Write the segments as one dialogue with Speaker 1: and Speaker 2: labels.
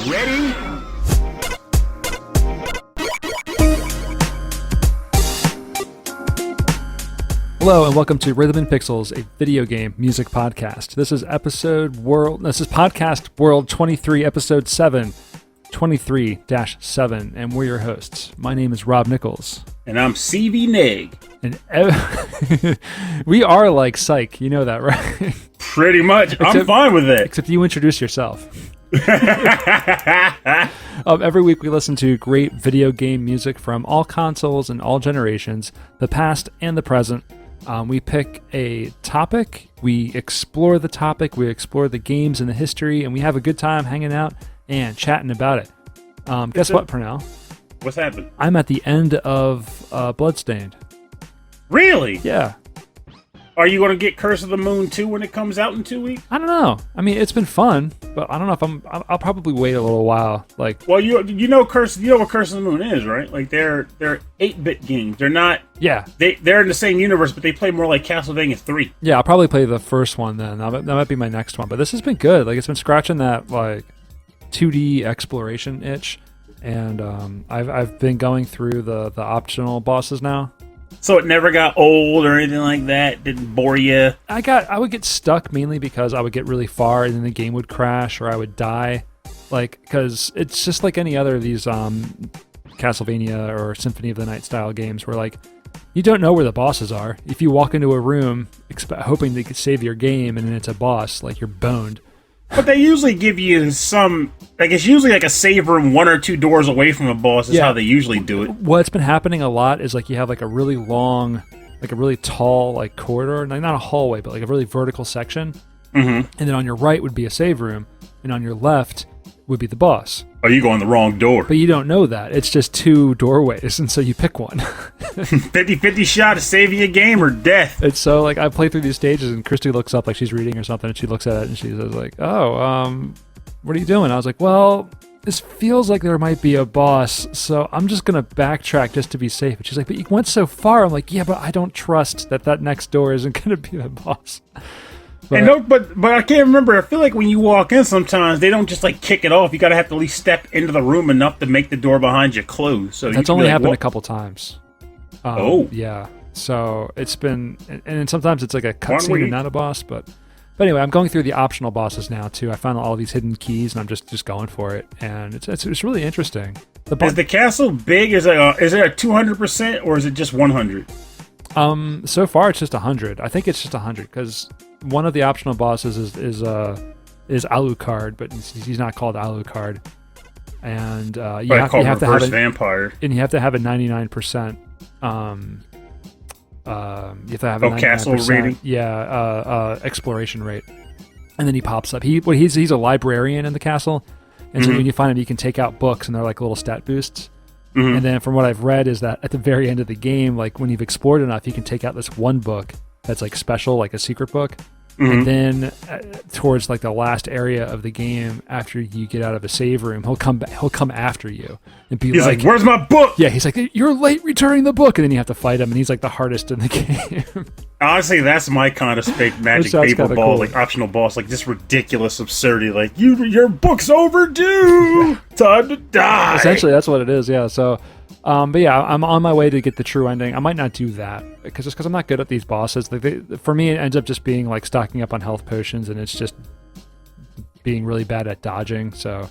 Speaker 1: Ready?
Speaker 2: Hello and welcome to Rhythm and Pixels, a video game music podcast. This is podcast World 23, episode 7, 23-7, and we're your hosts. My name is Rob Nichols.
Speaker 1: And I'm CV Neg.
Speaker 2: And we are like Psych, you know that, right?
Speaker 1: Pretty much. I'm fine with it.
Speaker 2: Except you introduce yourself. Every week we listen to great video game music from all consoles and all generations, the past and the present. We pick a topic, we explore the topic, we explore the games and the history, and we have a good time hanging out and chatting about it. Guess what, Pernell?
Speaker 1: What's happening?
Speaker 2: I'm at the end of Bloodstained.
Speaker 1: Really?
Speaker 2: Yeah.
Speaker 1: Are you going to get Curse of the Moon 2 when it comes out in 2 weeks?
Speaker 2: I don't know. I mean, it's been fun, but I don't know if I'll probably wait a little while. Like,
Speaker 1: well, you know what Curse of the Moon is, right? Like they're 8-bit games. They're not.
Speaker 2: Yeah.
Speaker 1: They're in the same universe, but they play more like Castlevania 3.
Speaker 2: Yeah, I'll probably play the first one then. That might be my next one. But this has been good. Like, it's been scratching that like 2D exploration itch, and I've been going through the optional bosses now.
Speaker 1: So it never got old or anything like that? Didn't bore you?
Speaker 2: I would get stuck mainly because I would get really far and then the game would crash or I would die. Like, because it's just like any other of these Castlevania or Symphony of the Night style games where, like, you don't know where the bosses are. If you walk into a room hoping they could save your game and then it's a boss, like, you're boned.
Speaker 1: But they usually give you some, like, it's usually like a save room 1 or 2 doors away from a boss is how they usually do it.
Speaker 2: What's been happening a lot is, like, you have, like, a really long, like, a really tall, like, corridor, like, not a hallway, but, like, a really vertical section.
Speaker 1: Mm-hmm.
Speaker 2: And then on your right would be a save room, and on your left would be the boss.
Speaker 1: Oh, you go in the wrong door.
Speaker 2: But you don't know that. It's just 2 doorways, and so you pick one.
Speaker 1: 50-50 shot to save you a game or death.
Speaker 2: And so, like, I play through these stages, and Christy looks up like she's reading or something, and she looks at it, and she says, like, oh, what are you doing? I was like, well, this feels like there might be a boss, so I'm just going to backtrack just to be safe. And she's like, but you went so far. I'm like, yeah, but I don't trust that next door isn't going to be the boss.
Speaker 1: But I can't remember. I feel like when you walk in sometimes, they don't just like kick it off. You gotta have to at least step into the room enough to make the door behind you close. So
Speaker 2: that's only happened a couple times.
Speaker 1: Yeah.
Speaker 2: So it's been, and then sometimes it's like a cutscene and not a boss. But anyway, I'm going through the optional bosses now too. I found all these hidden keys, and I'm just going for it, and it's really interesting.
Speaker 1: Is the castle big? Is it a 200% or is it just 100?
Speaker 2: So far it's just 100. I think it's just 100 because one of the optional bosses is Alucard, but he's not called Alucard. And you have to have
Speaker 1: vampire,
Speaker 2: and you have to have a 99%. You have to have a 99%,
Speaker 1: castle rating.
Speaker 2: Yeah, exploration rate. And then he pops up. He's a librarian in the castle, and so when you find him, you can take out books, and they're like little stat boosts. Mm-hmm. And then from what I've read is that at the very end of the game, like when you've explored enough, you can take out this one book that's like special, like a secret book. Mm-hmm. And then towards like the last area of the game, after you get out of a save room, he'll come after you and be
Speaker 1: he's like, "Where's my book?"
Speaker 2: Yeah, he's like, "You're late returning the book," and then you have to fight him, and he's like the hardest in the game.
Speaker 1: Honestly, that's my kind of magic paper ball, cool. Like optional boss, like this ridiculous absurdity. Like your book's overdue. Time to die.
Speaker 2: Essentially, that's what it is. Yeah. So, but yeah, I'm on my way to get the true ending. I might not do that because I'm not good at these bosses. Like for me, it ends up just being like stocking up on health potions, and it's just being really bad at dodging. So,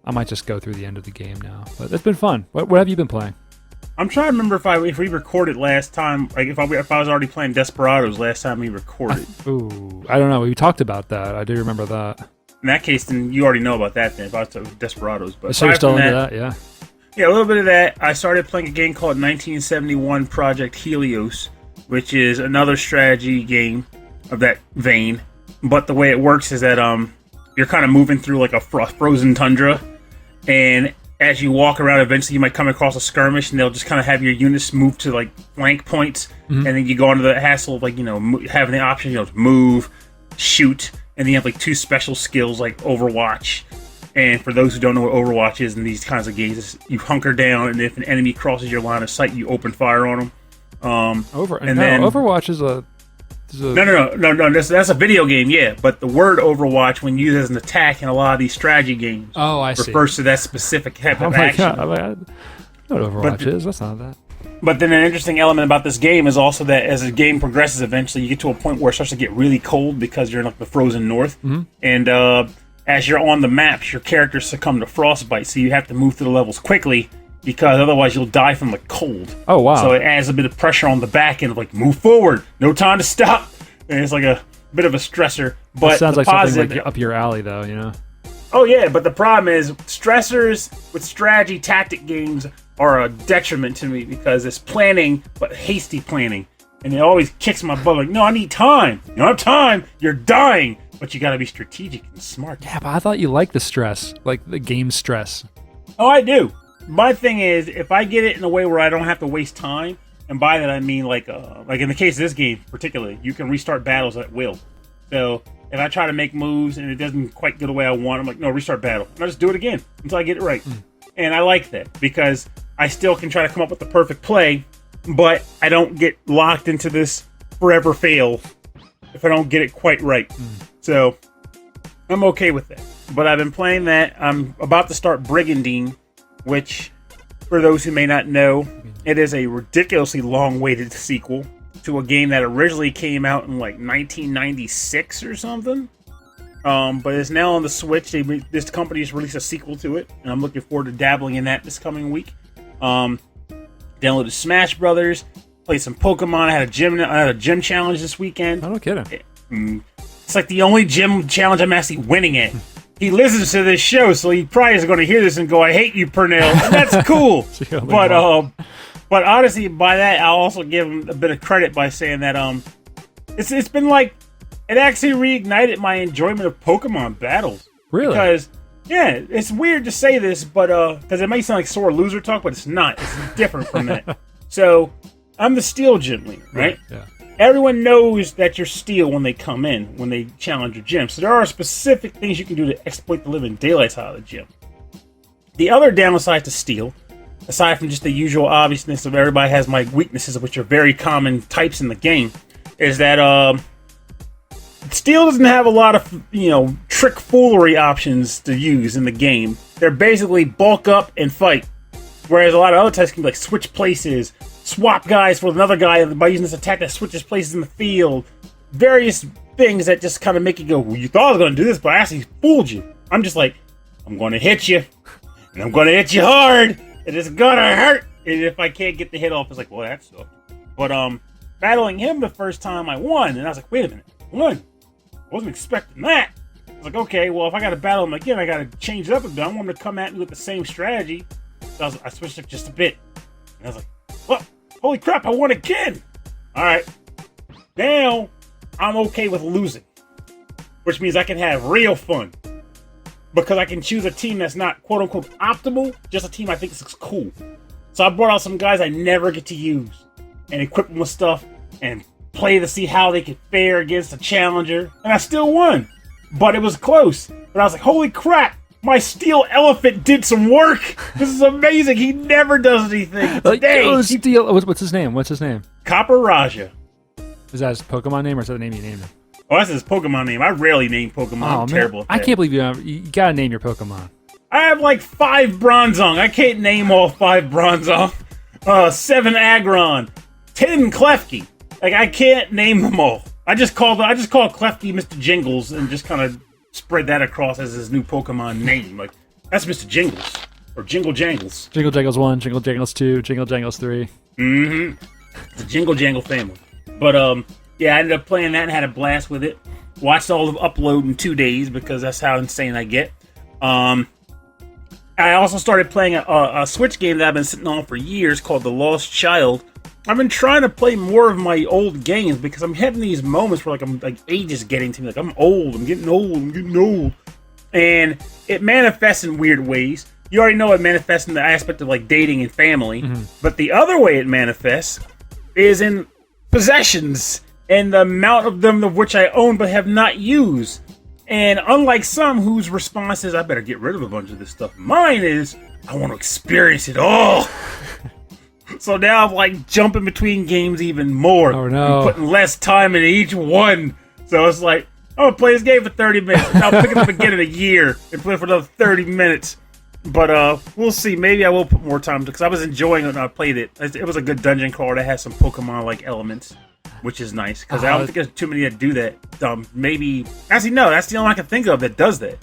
Speaker 2: I might just go through the end of the game now. But it's been fun. What have you been playing?
Speaker 1: I'm trying to remember if we recorded last time, like if I was already playing Desperados last time we recorded.
Speaker 2: I don't know. We talked about that. I do remember that.
Speaker 1: In that case, then you already know about that then, if I was talking Desperados. But
Speaker 2: so you're still into that, yeah?
Speaker 1: Yeah, a little bit of that. I started playing a game called 1971 Project Helios, which is another strategy game of that vein. But the way it works is that you're kind of moving through like a frozen tundra, and as you walk around, eventually you might come across a skirmish, and they'll just kind of have your units move to like flank points, and then you go into the hassle of like having the option to move, shoot, and then you have like 2 special skills like Overwatch. And for those who don't know what Overwatch is in these kinds of games, you hunker down, and if an enemy crosses your line of sight, you open fire on them.
Speaker 2: Overwatch is
Speaker 1: No. That's a video game, yeah. But the word Overwatch, when used as an attack in a lot of these strategy games, refers to that specific type of action.
Speaker 2: God. I know what Overwatch is. That's not that.
Speaker 1: But then an interesting element about this game is also that as the game progresses, eventually you get to a point where it starts to get really cold because you're in like the frozen north.
Speaker 2: Mm-hmm.
Speaker 1: And as you're on the maps, your characters succumb to frostbite, so you have to move through the levels quickly because otherwise you'll die from the cold.
Speaker 2: Oh, wow.
Speaker 1: So it adds a bit of pressure on the back end of like, move forward, no time to stop. And it's like a bit of a stressor. But
Speaker 2: that sounds like something like up your alley, though, you know?
Speaker 1: Oh, yeah, but the problem is stressors with strategy tactic games are a detriment to me because it's planning, but hasty planning. And it always kicks my butt like, no, I need time. You don't have time, you're dying. But you gotta be strategic and smart.
Speaker 2: Yeah, but I thought you liked the stress, like the game stress.
Speaker 1: Oh, I do. My thing is, if I get it in a way where I don't have to waste time, and by that I mean like in the case of this game particularly, you can restart battles at will. So if I try to make moves and it doesn't quite go the way I want, I'm like, no, restart battle. And I just do it again until I get it right. And I like that because I still can try to come up with the perfect play, but I don't get locked into this forever fail if I don't get it quite right. So I'm okay with that. But I've been playing that. I'm about to start Brigandine, which, for those who may not know, it is a ridiculously long-awaited sequel to a game that originally came out in like 1996 or something. But it's now on the Switch. This company's released a sequel to it, and I'm looking forward to dabbling in that this coming week. Downloaded Smash Brothers, played some Pokemon. I had a gym challenge this weekend.
Speaker 2: I don't get it.
Speaker 1: It's like the only gym challenge I'm actually winning at. He listens to this show, so he probably is going to hear this and go, "I hate you, Pernell." And that's cool. But honestly, by that, I'll also give him a bit of credit by saying that it's been like it actually reignited my enjoyment of Pokemon battles.
Speaker 2: Really?
Speaker 1: Because yeah, it's weird to say this, but because it might sound like sore loser talk, but it's not. It's different from that. So I'm the Steel Gym leader, right?
Speaker 2: Yeah.
Speaker 1: Everyone knows that you're Steel when they come in, when they challenge your gym. So there are specific things you can do to exploit the living daylights out of the gym. The other downside to Steel, aside from just the usual obviousness of everybody has my weaknesses, which are very common types in the game, is that Steel doesn't have a lot of, trick foolery options to use in the game. They're basically bulk up and fight. Whereas a lot of other types can be like switch places, swap guys for another guy by using this attack that switches places in the field. Various things that just kind of make you go, well, you thought I was going to do this, but I actually fooled you. I'm just like, I'm going to hit you. And I'm going to hit you hard. And it's going to hurt. And if I can't get the hit off, it's like, well, that sucked. But battling him the first time I won. And I was like, wait a minute. I won. I wasn't expecting that. I was like, okay, well, if I got to battle him again, I got to change it up a bit. I want him to come at me with the same strategy. So I switched it just a bit. And I was like, well, holy crap, I won again. All right. Now, I'm okay with losing. Which means I can have real fun. Because I can choose a team that's not quote-unquote optimal, just a team I think is cool. So I brought out some guys I never get to use. And equip them with stuff. And play to see how they could fare against a challenger. And I still won. But it was close. But I was like, holy crap. My Steel Elephant did some work. This is amazing. He never does anything. Today,
Speaker 2: Steel. What's his name? What's his name?
Speaker 1: Copper Raja.
Speaker 2: Is that his Pokemon name or is that the name you named him?
Speaker 1: Oh, that's his Pokemon name. I rarely name Pokemon. I'm terrible at that.
Speaker 2: I can't believe you gotta name your Pokemon.
Speaker 1: I have like 5 Bronzong. I can't name all 5 Bronzong. 7 Aggron. 10 Klefki. Like, I can't name them all. I just call Klefki Mr. Jingles and just kind of spread that across as his new Pokemon name. Like, that's Mr. Jingles. Or Jingle Jangles.
Speaker 2: Jingle Jangles 1, Jingle Jangles 2, Jingle Jangles 3.
Speaker 1: Mm-hmm. The Jingle Jangle family. But, yeah, I ended up playing that and had a blast with it. Watched all of upload in 2 days because that's how insane I get. I also started playing a Switch game that I've been sitting on for years called The Lost Child. I've been trying to play more of my old games because I'm having these moments where age is getting to me. Like, I'm old, I'm getting old. And it manifests in weird ways. You already know it manifests in the aspect of like dating and family. Mm-hmm. But the other way it manifests is in possessions and the amount of them of which I own but have not used. And unlike some whose response is, I better get rid of a bunch of this stuff, mine is, I want to experience it all. So now I'm like jumping between games even more.
Speaker 2: Oh no!
Speaker 1: I'm putting less time into each one. So it's like, I'm gonna play this game for 30 minutes. And I'll pick it up again in a year and play for another 30 minutes. But we'll see. Maybe I will put more time because I was enjoying it when I played it. It was a good dungeon crawler that has some Pokemon-like elements, which is nice. Because I don't think there's too many that do that. Maybe... Actually, no. That's the only one I can think of that does that.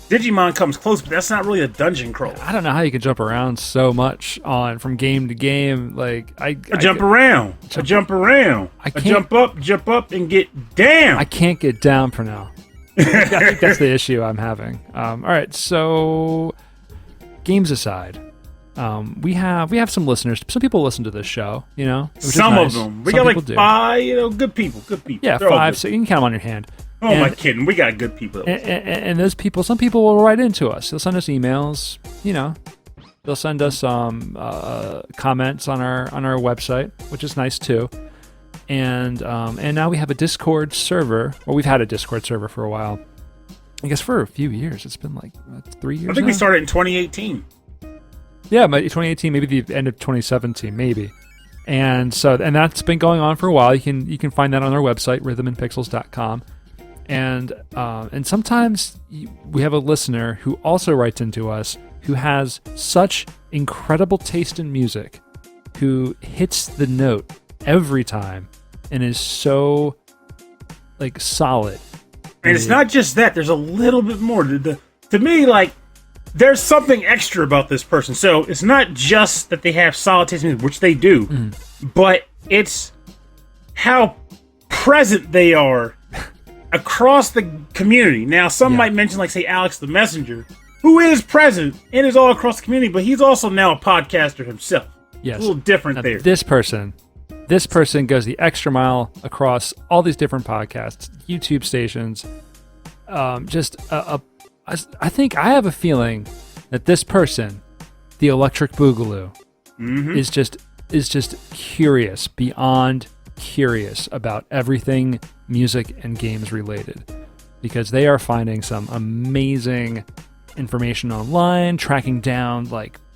Speaker 1: Digimon comes close, but that's not really a dungeon crawler.
Speaker 2: I don't know how you can jump around so much from game to game. Like I
Speaker 1: jump around. I jump up, and get down.
Speaker 2: I can't get down for now. I think that's the issue I'm having. All right, so games aside, we have some listeners. Some people listen to this show,
Speaker 1: Some of them. We got like 5, good people.
Speaker 2: Yeah,
Speaker 1: They're
Speaker 2: 5. So you can count them on your hand.
Speaker 1: Oh, am I kidding? We got good people.
Speaker 2: And those people, some people will write into us. They'll send us emails. They'll send us comments on our website, which is nice too. And now we have a Discord server. Well, we've had a Discord server for a while. I guess for a few years. It's been like 3 years.
Speaker 1: I think
Speaker 2: now?
Speaker 1: We started in 2018.
Speaker 2: Yeah, 2018, maybe the end of 2017, maybe. And that's been going on for a while. You can find that on our website, rhythmandpixels.com. And sometimes we have a listener who also writes into us who has such incredible taste in music, who hits the note every time and is so solid.
Speaker 1: And it's not just that. There's a little bit more. To me, there's something extra about this person. So it's not just that they have solid taste in music, which they do, but it's how present they are across the community. Now, some might mention, say, Alex the Messenger, who is present and is all across the community, but he's also now a podcaster himself.
Speaker 2: Yes.
Speaker 1: A little different there.
Speaker 2: This person goes the extra mile across all these different podcasts, YouTube stations. I think I have a feeling that this person, the Electricboogaloo, is just curious, beyond curious about everything music and games related, because they are finding some amazing information online, tracking down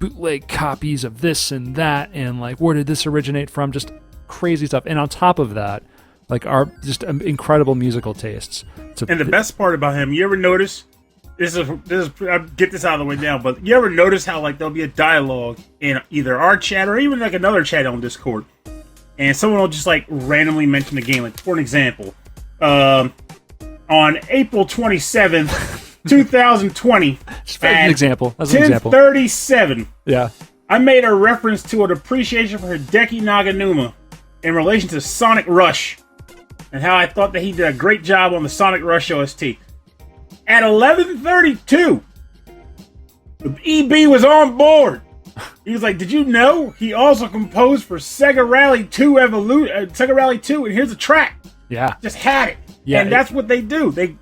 Speaker 2: bootleg copies of this and that, and where did this originate from, just crazy stuff. And on top of that, our just incredible musical tastes.
Speaker 1: And the best part about him, you ever notice, this is I'll get this out of the way now, but you ever notice how there'll be a dialogue in either our chat or even another chat on Discord, and someone will just randomly mention the game. For an example, on April 27th, 2020,
Speaker 2: just an example. That's
Speaker 1: 10:37.
Speaker 2: Yeah,
Speaker 1: I made a reference to an appreciation for Hideki Naganuma in relation to Sonic Rush, and how I thought that he did a great job on the Sonic Rush OST. At 11:32, the EB was on board. He was like, "Did you know he also composed for Sega Rally 2 Sega Rally 2, and here's a track."
Speaker 2: Yeah,
Speaker 1: just had it.
Speaker 2: Yeah,
Speaker 1: and that's what they do. They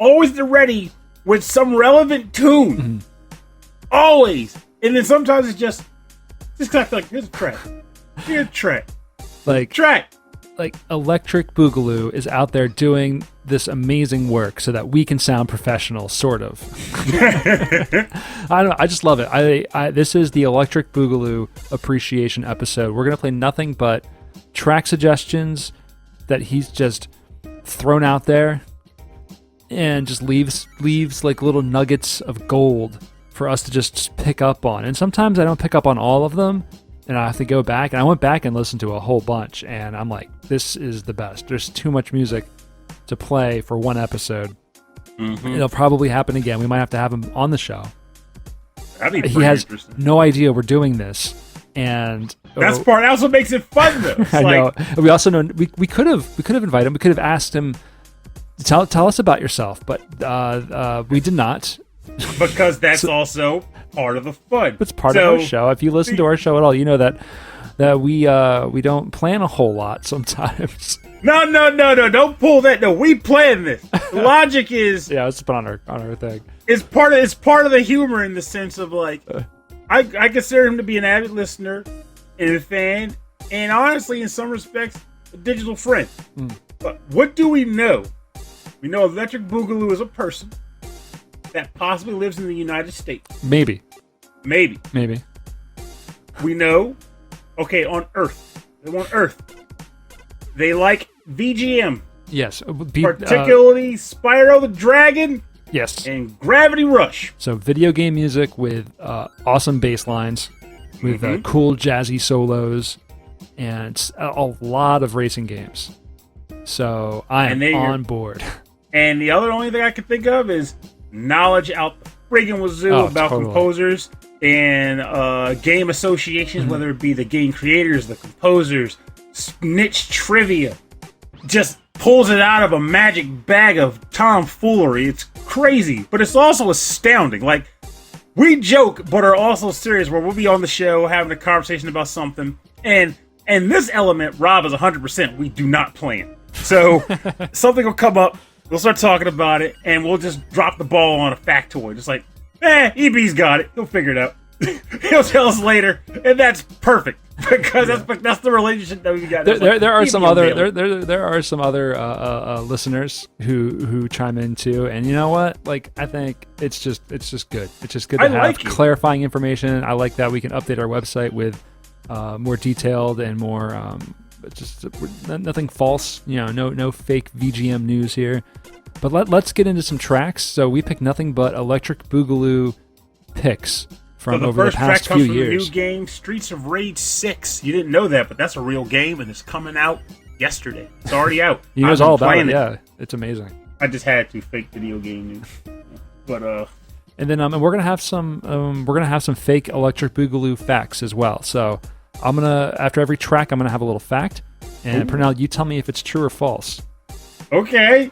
Speaker 1: always they're ready with some relevant tune, always. And then sometimes it's just here's a track, here's a track, track.
Speaker 2: Electricboogaloo is out there doing this amazing work so that we can sound professional, sort of. I don't know. I just love it. This is the Electricboogaloo appreciation episode. We're gonna play nothing but track suggestions that he's just thrown out there, and just leaves little nuggets of gold for us to just pick up on. And sometimes I don't pick up on all of them, and I have to go back. And I went back and listened to a whole bunch, and I'm like, this is the best. There's too much music to play for one episode. It'll probably happen again. We might have to have him on the show.
Speaker 1: That'd be
Speaker 2: he has
Speaker 1: interesting.
Speaker 2: No idea we're doing this, and
Speaker 1: that's what makes it fun, though.
Speaker 2: I know. We also know we could have invited him. We could have asked him to tell us about yourself, but we did not.
Speaker 1: Because that's also part of the fun.
Speaker 2: It's part of our show. If you listen to our show at all, you know that we don't plan a whole lot sometimes.
Speaker 1: No, don't pull that. No, we plan this. The logic is
Speaker 2: let's put on our thing.
Speaker 1: It's part of the humor, in the sense of I consider him to be an avid listener and a fan, and honestly, in some respects, a digital friend. But what do we know? We know Electricboogaloo is a person that possibly lives in the United States.
Speaker 2: Maybe.
Speaker 1: We know Okay, on Earth. They want Earth. They like VGM.
Speaker 2: Yes.
Speaker 1: Particularly Spyro the Dragon.
Speaker 2: Yes.
Speaker 1: And Gravity Rush.
Speaker 2: So video game music with awesome bass lines, with cool jazzy solos, and a lot of racing games. So I am on board.
Speaker 1: And the only thing I can think of is knowledge out the friggin' wazoo about composers and game associations, whether it be the game creators, the composers, niche trivia. Just pulls it out of a magic bag of tomfoolery. It's crazy, but it's also astounding. Like, we joke, but are also serious, where we'll be on the show having a conversation about something, and this element, Rob, is 100%. We do not plan. So something will come up, we'll start talking about it, and we'll just drop the ball on a factoid. Just like, EB's got it. He'll figure it out. He'll tell us later, and that's perfect. Because that's the relationship that we got.
Speaker 2: There are some other listeners who chime in too, and you know what? Like, I think it's just good. It's just good to have clarifying information. I like that we can update our website with more detailed and more just nothing false. You know, no fake VGM news here. But let's get into some tracks. So we picked nothing but Electric Boogaloo picks from over the past few years. The new game, Streets of Rage 6. You didn't know that, but that's a real game, and it's coming out yesterday. It's already out. He knows all about it. Yeah, it's amazing.
Speaker 1: I just had to fake video game news, but
Speaker 2: and then we're gonna have some fake Electric Boogaloo facts as well. So I'm gonna, after every track, I'm gonna have a little fact, and Pernell, you tell me if it's true or false.
Speaker 1: Okay,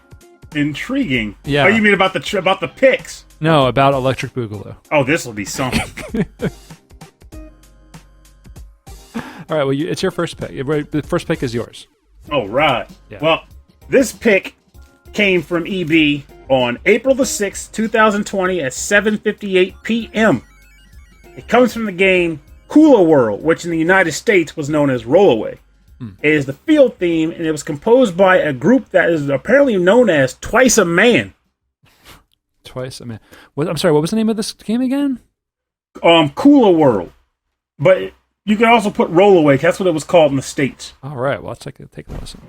Speaker 1: intriguing.
Speaker 2: Yeah.
Speaker 1: Oh, you mean about the picks?
Speaker 2: No, about Electric Boogaloo.
Speaker 1: Oh, this will be something.
Speaker 2: All right, well, it's your first pick. The first pick is yours.
Speaker 1: Oh, right.
Speaker 2: Yeah.
Speaker 1: Well, this pick came from EB on April the 6th, 2020 at 7:58 p.m. It comes from the game Kula World, which in the United States was known as Rollaway. It is the field theme, and it was composed by a group that is apparently known as Twice a Man.
Speaker 2: Twice a Man. I'm sorry, what was the name of this game again?
Speaker 1: Kula World. But you can also put Rollaway. That's what it was called in the States.
Speaker 2: All right, well, let's take a listen.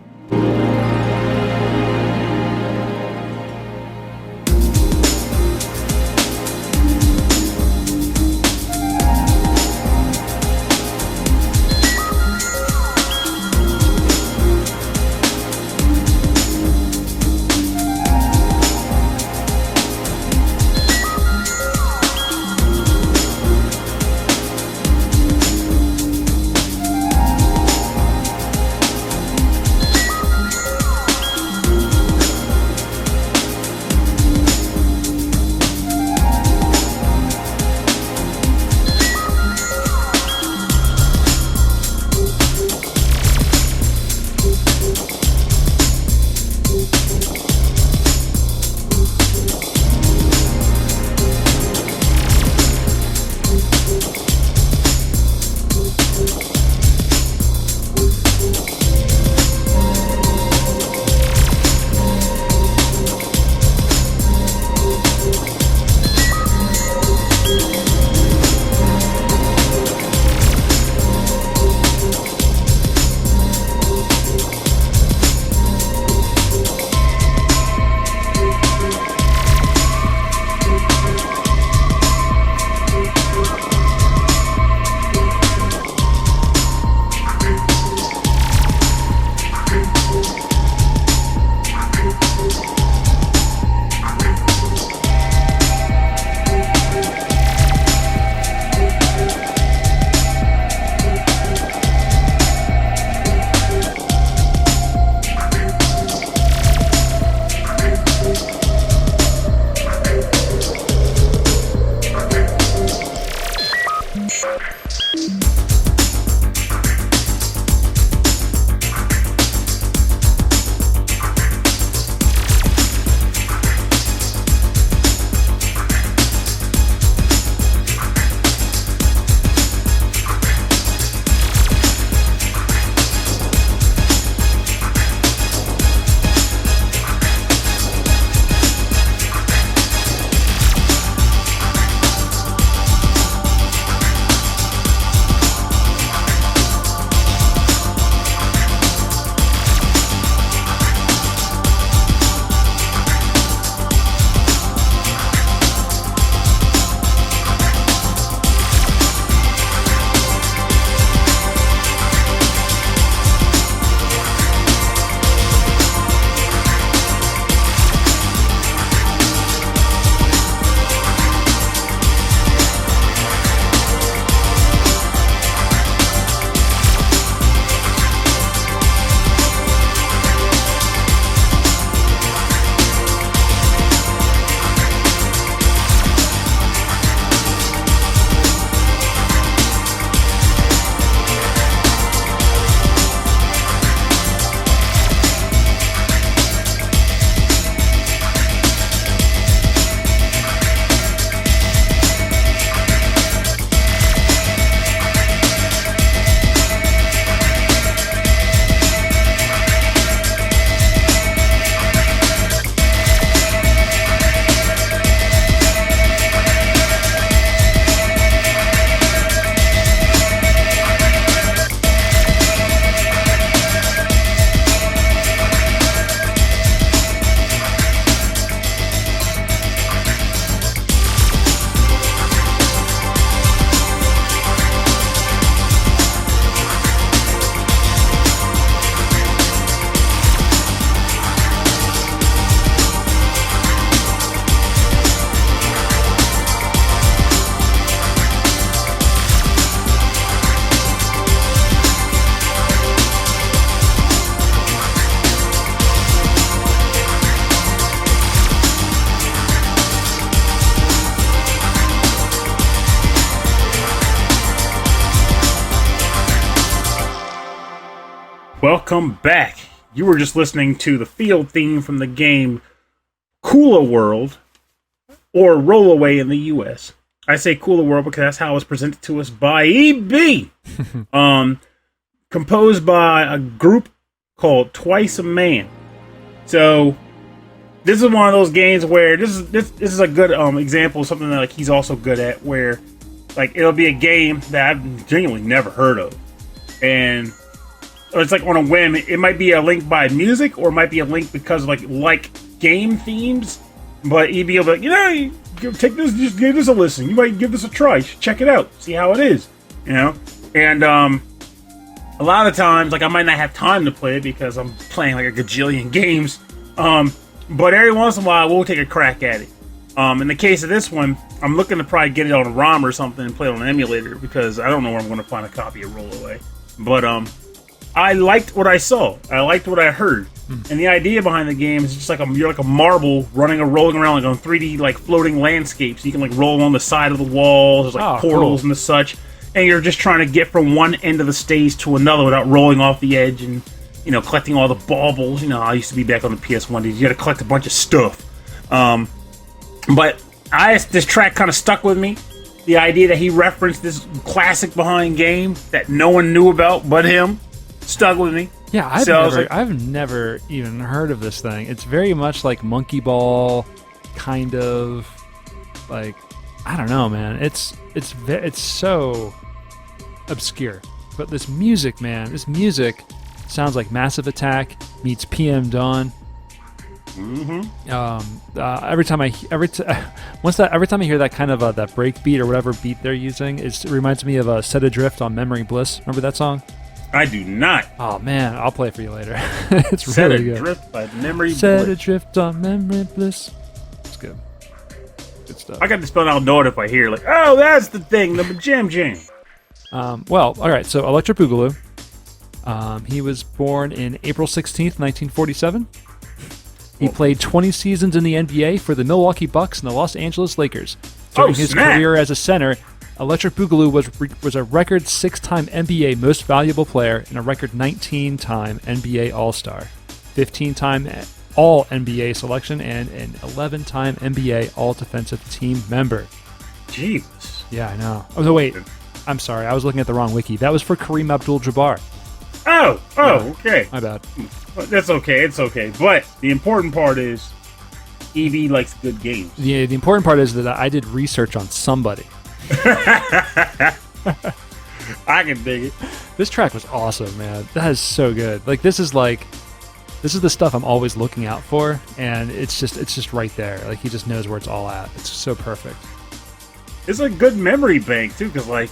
Speaker 1: Welcome back. You were just listening to the field theme from the game Kula World, or Rollaway in the US. I say Kula World because that's how it was presented to us by EB. Composed by a group called Twice a Man. So this is one of those games where this is a good example of something that like he's also good at, where like it'll be a game that I've genuinely never heard of, and it's like on a whim. It might be a link by music, or it might be a link because of like game themes. But EB will be like, take this, just give this a listen. You might give this a try. Check it out, see how it is, And a lot of times, like I might not have time to play it because I'm playing like a gajillion games. But every once in a while, we'll take a crack at it. In the case of this one, I'm looking to probably get it on a ROM or something and play it on an emulator because I don't know where I'm going to find a copy of Rollaway. But I liked what I saw. I liked what I heard. And the idea behind the game is just like you're like a marble rolling around like on 3D like floating landscapes. You can like roll on the side of the walls. There's like portals and such. And you're just trying to get from one end of the stage to another without rolling off the edge and collecting all the baubles. I used to be back on the PS1 days. You had to collect a bunch of stuff. But this track kind of stuck with me. The idea that he referenced this classic behind game that no one knew about but him stuck with me.
Speaker 2: Yeah, I've never even heard of this thing. It's very much like Monkey Ball, kind of like, I don't know, man. It's so obscure. But this music sounds like Massive Attack meets PM Dawn. Every time I hear that kind of that break beat or whatever beat they're using, it reminds me of Set Adrift on Memory Bliss. Remember that song?
Speaker 1: I do not.
Speaker 2: Oh man, I'll play it for you later. It's really good. Set Adrift
Speaker 1: by Memory Bliss.
Speaker 2: Set Adrift on Memory Bliss. It's good. Good stuff.
Speaker 1: I got to spell out know it if I hear like, oh, that's the thing, the jam.
Speaker 2: Well, all right. So Electricboogaloo. He was born in April 16th, 1947. He played 20 seasons in the NBA for the Milwaukee Bucks and the Los Angeles Lakers. During his career as a center, Electricboogaloo was a record 6-time NBA Most Valuable Player and a record 19-time NBA All-Star, 15-time All-NBA selection, and an 11-time NBA All-Defensive Team member.
Speaker 1: Jeez.
Speaker 2: Yeah, I know. Oh, no, wait. I'm sorry. I was looking at the wrong wiki. That was for Kareem Abdul-Jabbar.
Speaker 1: Oh, okay.
Speaker 2: My bad.
Speaker 1: That's okay. It's okay. But the important part is EV likes good games.
Speaker 2: Yeah, the important part is that I did research on somebody.
Speaker 1: I can dig it.
Speaker 2: This track was awesome, man. That is so good. Like this is the stuff I'm always looking out for, and it's just right there. Like he just knows where it's all at. It's so perfect.
Speaker 1: It's a good memory bank too, because like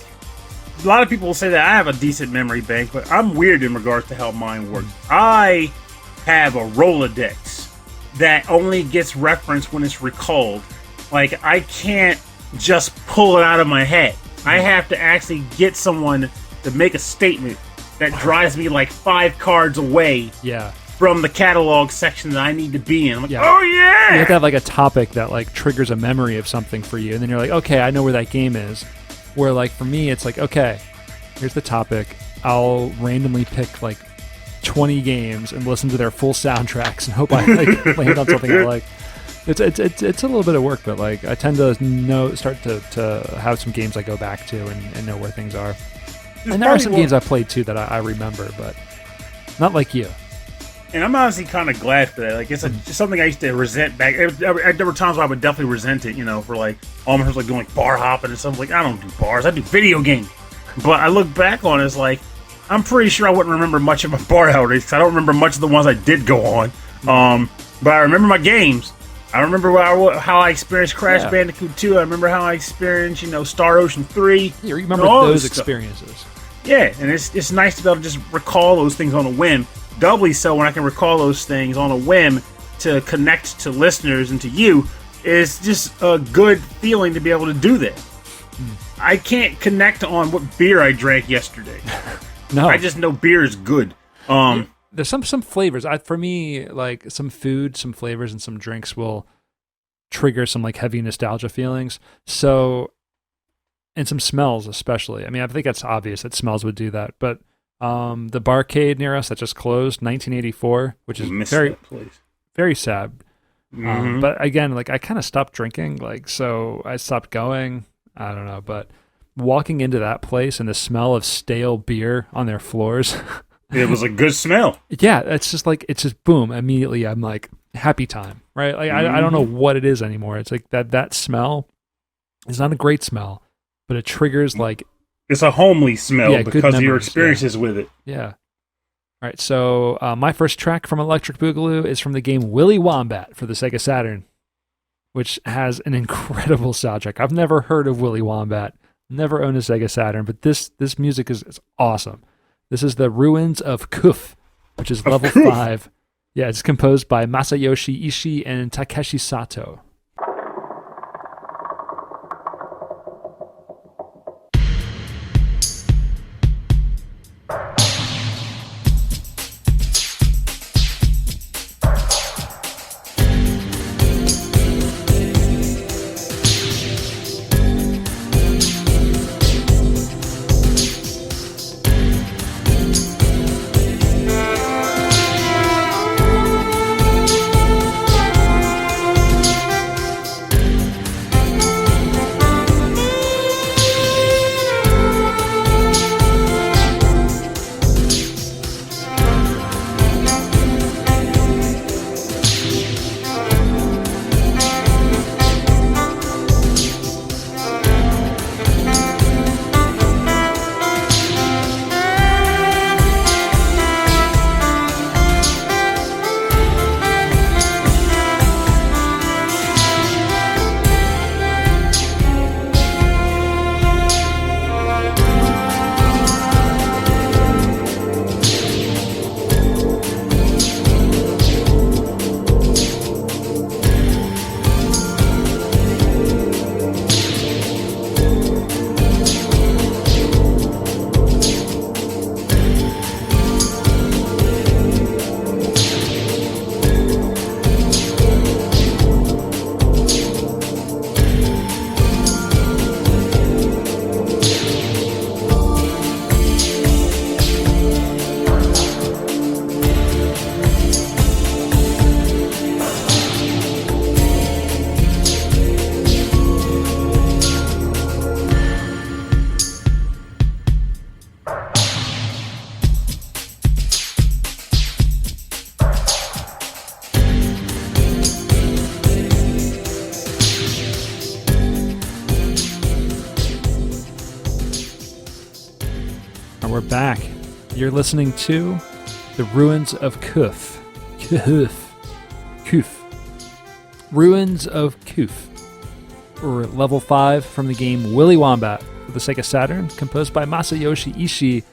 Speaker 1: a lot of people will say that I have a decent memory bank, but I'm weird in regards to how mine works. I have a Rolodex that only gets referenced when it's recalled. Like I can't just pull it out of my head. I have to actually get someone to make a statement that drives me like 5 cards away from the catalog section that I need to be in. I'm like, oh yeah!
Speaker 2: You have to have like a topic that like triggers a memory of something for you, and then you're like, okay, I know where that game is. Where like for me, it's like, okay, here's the topic. I'll randomly pick like 20 games and listen to their full soundtracks and hope I like land on something I like. It's a little bit of work, but like I tend to start to have some games I go back to and know where things are. And there are some games I played too that I remember, but not like you.
Speaker 1: And I'm honestly kind of glad for that. Like it's something I used to resent back. There were times where I would definitely resent it, for like almost like doing like bar hopping and stuff. Like I don't do bars, I do video games. But I look back on it, it's like I'm pretty sure I wouldn't remember much of my bar outings because I don't remember much of the ones I did go on. But I remember my games. I remember how I experienced Crash Bandicoot 2. I remember how I experienced, Star Ocean 3.
Speaker 2: You remember those experiences.
Speaker 1: Yeah, and it's nice to be able to just recall those things on a whim. Doubly so when I can recall those things on a whim to connect to listeners and to you. It's just a good feeling to be able to do that. I can't connect on what beer I drank yesterday.
Speaker 2: No.
Speaker 1: I just know beer is good.
Speaker 2: There's some flavors. For me, like some food, some flavors, and some drinks will trigger some like heavy nostalgia feelings. So, and some smells especially. I mean, I think that's obvious that smells would do that. But The barcade near us that just closed, 1984, which is very sad. But again, like I kind of stopped drinking, like so I stopped going. I don't know, but walking into that place and the smell of stale beer on their floors,
Speaker 1: it was a good smell.
Speaker 2: Yeah, it's just boom. Immediately, I'm like happy time, right? Like I don't know what it is anymore. It's like that smell is not a great smell, but it triggers like
Speaker 1: it's a homely smell because of your
Speaker 2: memories,
Speaker 1: experiences with it.
Speaker 2: Yeah. All right, so my first track from Electricboogaloo is from the game Willy Wombat for the Sega Saturn, which has an incredible soundtrack. I've never heard of Willy Wombat, never owned a Sega Saturn, but this music is awesome. This is the Ruins of Khuf, which is level 5. Yeah, it's composed by Masayoshi Ishi and Takeshi Sato. We're back. You're listening to The Ruins of Khuf. Khuf. Ruins of Khuf. Or level 5 from the game Willy Wombat for the Sega Saturn, composed by Masayoshi Ishi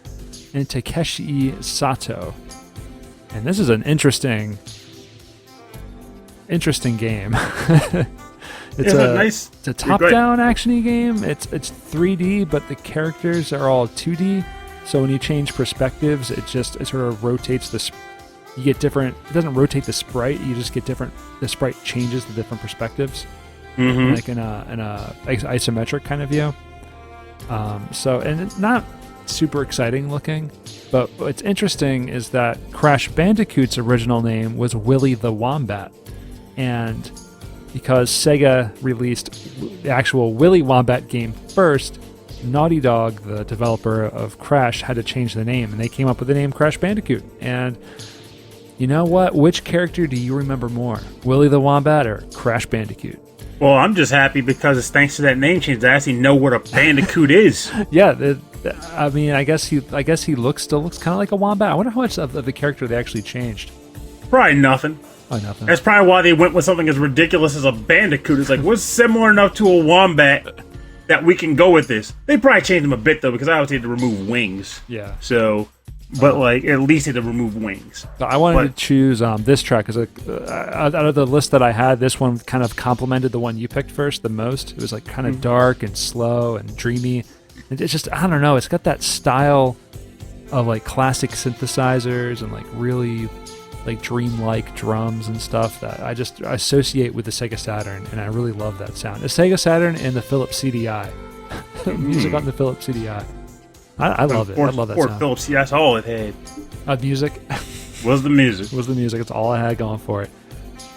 Speaker 2: and Takeshi Sato. And this is an interesting game. It's a top-down action-y game. It's 3D, but the characters are all 2D. So when you change perspectives, it sort of rotates you get different. It doesn't rotate the sprite. You just get different. The sprite changes the different perspectives, like in a isometric kind of view. And it's not super exciting looking, but what's interesting is that Crash Bandicoot's original name was Willy the Wombat, and because Sega released the actual Willy Wombat game first, Naughty Dog, the developer of Crash, had to change the name, and they came up with the name Crash Bandicoot. And you know what? Which character do you remember more, Willy the Wombat or Crash Bandicoot?
Speaker 1: Well, I'm just happy because it's thanks to that name change I actually know what a Bandicoot is.
Speaker 2: Yeah, I mean, I guess he still looks kind of like a wombat. I wonder how much of the character they actually changed.
Speaker 1: Probably nothing.
Speaker 2: Oh, nothing.
Speaker 1: That's probably why they went with something as ridiculous as a Bandicoot. It's like, what's similar enough to a wombat that we can go with this? They probably changed them a bit, though, because I obviously had to remove wings.
Speaker 2: Yeah.
Speaker 1: So, but at least had to remove wings.
Speaker 2: So I wanted to choose this track because out of the list that I had, this one kind of complemented the one you picked first the most. It was like kind of dark and slow and dreamy. And it's just, I don't know, it's got that style of like classic synthesizers and like really like dreamlike drums and stuff that I associate with the Sega Saturn, and I really love that sound. The Sega Saturn and the Philips CDI. Music on the Philips CDI. I love it. I love that
Speaker 1: Poor
Speaker 2: sound.
Speaker 1: Phillips, that's all it had.
Speaker 2: Music.
Speaker 1: Was the music.
Speaker 2: Was the music. It's all I had going for it.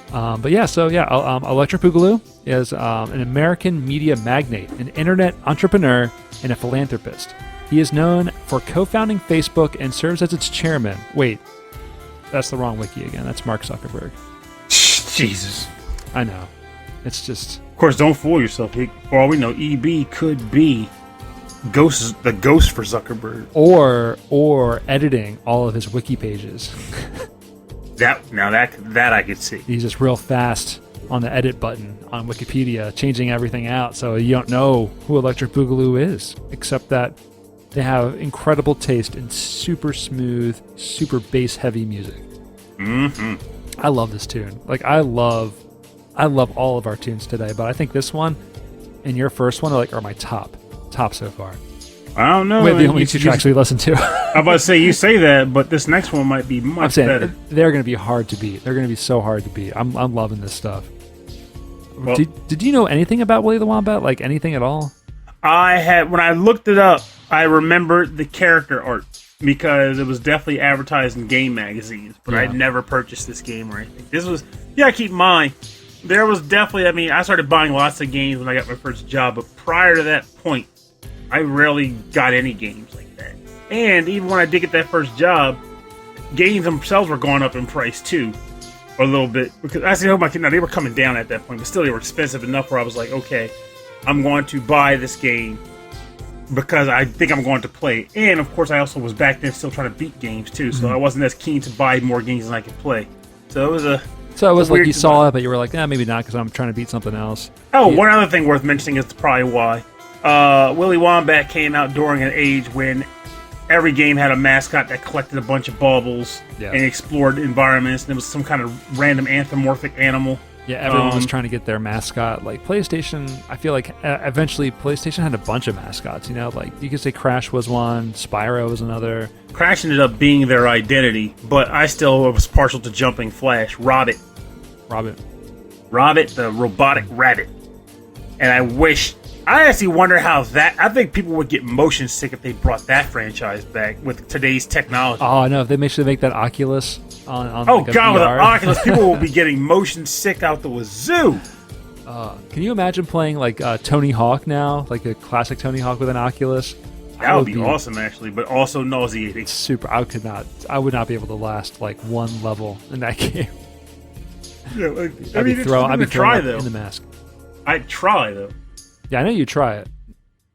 Speaker 2: Electricboogaloo is an American media magnate, an internet entrepreneur, and a philanthropist. He is known for co-founding Facebook and serves as its chairman. Wait, that's the wrong wiki again. That's Mark Zuckerberg.
Speaker 1: Jesus.
Speaker 2: I know. It's just...
Speaker 1: Of course, don't fool yourself. For all we know, EB could be the ghost for Zuckerberg.
Speaker 2: Or editing all of his wiki pages.
Speaker 1: That I could see.
Speaker 2: He's just real fast on the edit button on Wikipedia, changing everything out so you don't know who Electric Boogaloo is, except that they have incredible taste in super smooth, super bass-heavy music.
Speaker 1: Mm-hmm.
Speaker 2: I love this tune. Like, I love all of our tunes today, but I think this one and your first one are my top so far.
Speaker 1: I don't know.
Speaker 2: We have the only two tracks we listened to.
Speaker 1: I'm about to say, you say that, but this next one might be much better.
Speaker 2: They're going to be hard to beat. They're going to be so hard to beat. I'm loving this stuff. Well, did you know anything about Willy the Wombat? Like, anything at all?
Speaker 1: When I looked it up, I remembered the character art because it was definitely advertised in game magazines, but I'd never purchased this game or anything. This was, keep in mind, there was definitely, I started buying lots of games when I got my first job, but prior to that point, I rarely got any games like that. And even when I did get that first job, games themselves were going up in price too, a little bit. Because I still hope they were coming down at that point, but still they were expensive enough where I was like, okay, I'm going to buy this game because I think I'm going to play it. And of course, I also was back then still trying to beat games too, so I wasn't as keen to buy more games than I could play. So it was
Speaker 2: like you saw it, but you were like, maybe not because I'm trying to beat something else.
Speaker 1: Oh, one other thing worth mentioning is probably why. Willy Wombat came out during an age when every game had a mascot that collected a bunch of baubles and explored environments, and it was some kind of random anthropomorphic animal.
Speaker 2: Yeah, everyone was trying to get their mascot. Like PlayStation, I feel like eventually PlayStation had a bunch of mascots. Like you could say Crash was one, Spyro was another.
Speaker 1: Crash ended up being their identity, but I still was partial to Jumping Flash. Robbit, the robotic rabbit. And I actually wonder how I think people would get motion sick if they brought that franchise back with today's technology.
Speaker 2: Oh, I know. If they make sure they make that Oculus on
Speaker 1: God, with an Oculus, people will be getting motion sick out the wazoo.
Speaker 2: Can you imagine playing like Tony Hawk now? Like a classic Tony Hawk with an Oculus?
Speaker 1: That would be awesome, actually, but also nauseating.
Speaker 2: Super. I would not be able to last like one level in that game.
Speaker 1: Yeah,
Speaker 2: I'd be throwing in the mask.
Speaker 1: I'd try, though.
Speaker 2: Yeah, I know you'd try it.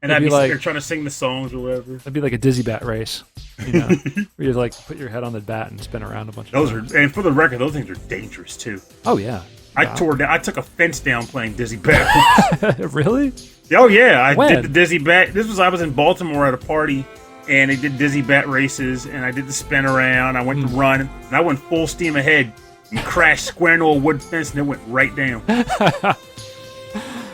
Speaker 1: And I'd be like, there trying to sing the songs or whatever.
Speaker 2: It'd be like a dizzy bat race, where you like put your head on the bat and spin around a bunch of times.
Speaker 1: And for the record, those things are dangerous too.
Speaker 2: Oh yeah.
Speaker 1: I took a fence down playing dizzy bat.
Speaker 2: Really?
Speaker 1: Oh yeah, I did the dizzy bat. I was in Baltimore at a party, and they did dizzy bat races, and I did the spin around. I went to run, and I went full steam ahead and crashed square into a wood fence, and it went right down.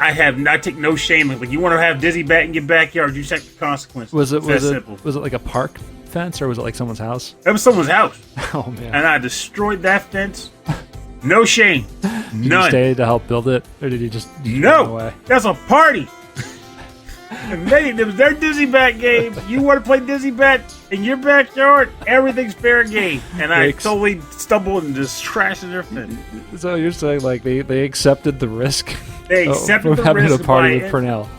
Speaker 1: I take no shame. Like, you want to have dizzy bat in your backyard, you check the consequences.
Speaker 2: Was it like a park fence, or was it like someone's house?
Speaker 1: It was someone's house.
Speaker 2: Oh man!
Speaker 1: And I destroyed that fence. No shame. None.
Speaker 2: Did you stay to help build it, or did you just run away?
Speaker 1: That's a party. And it was their dizzy bat game. You want to play dizzy bat in your backyard? Everything's fair game. And I totally stumbled and just trashed their fence.
Speaker 2: So you're saying like they accepted the risk?
Speaker 1: They accepted the
Speaker 2: having
Speaker 1: risk
Speaker 2: a party with Purnell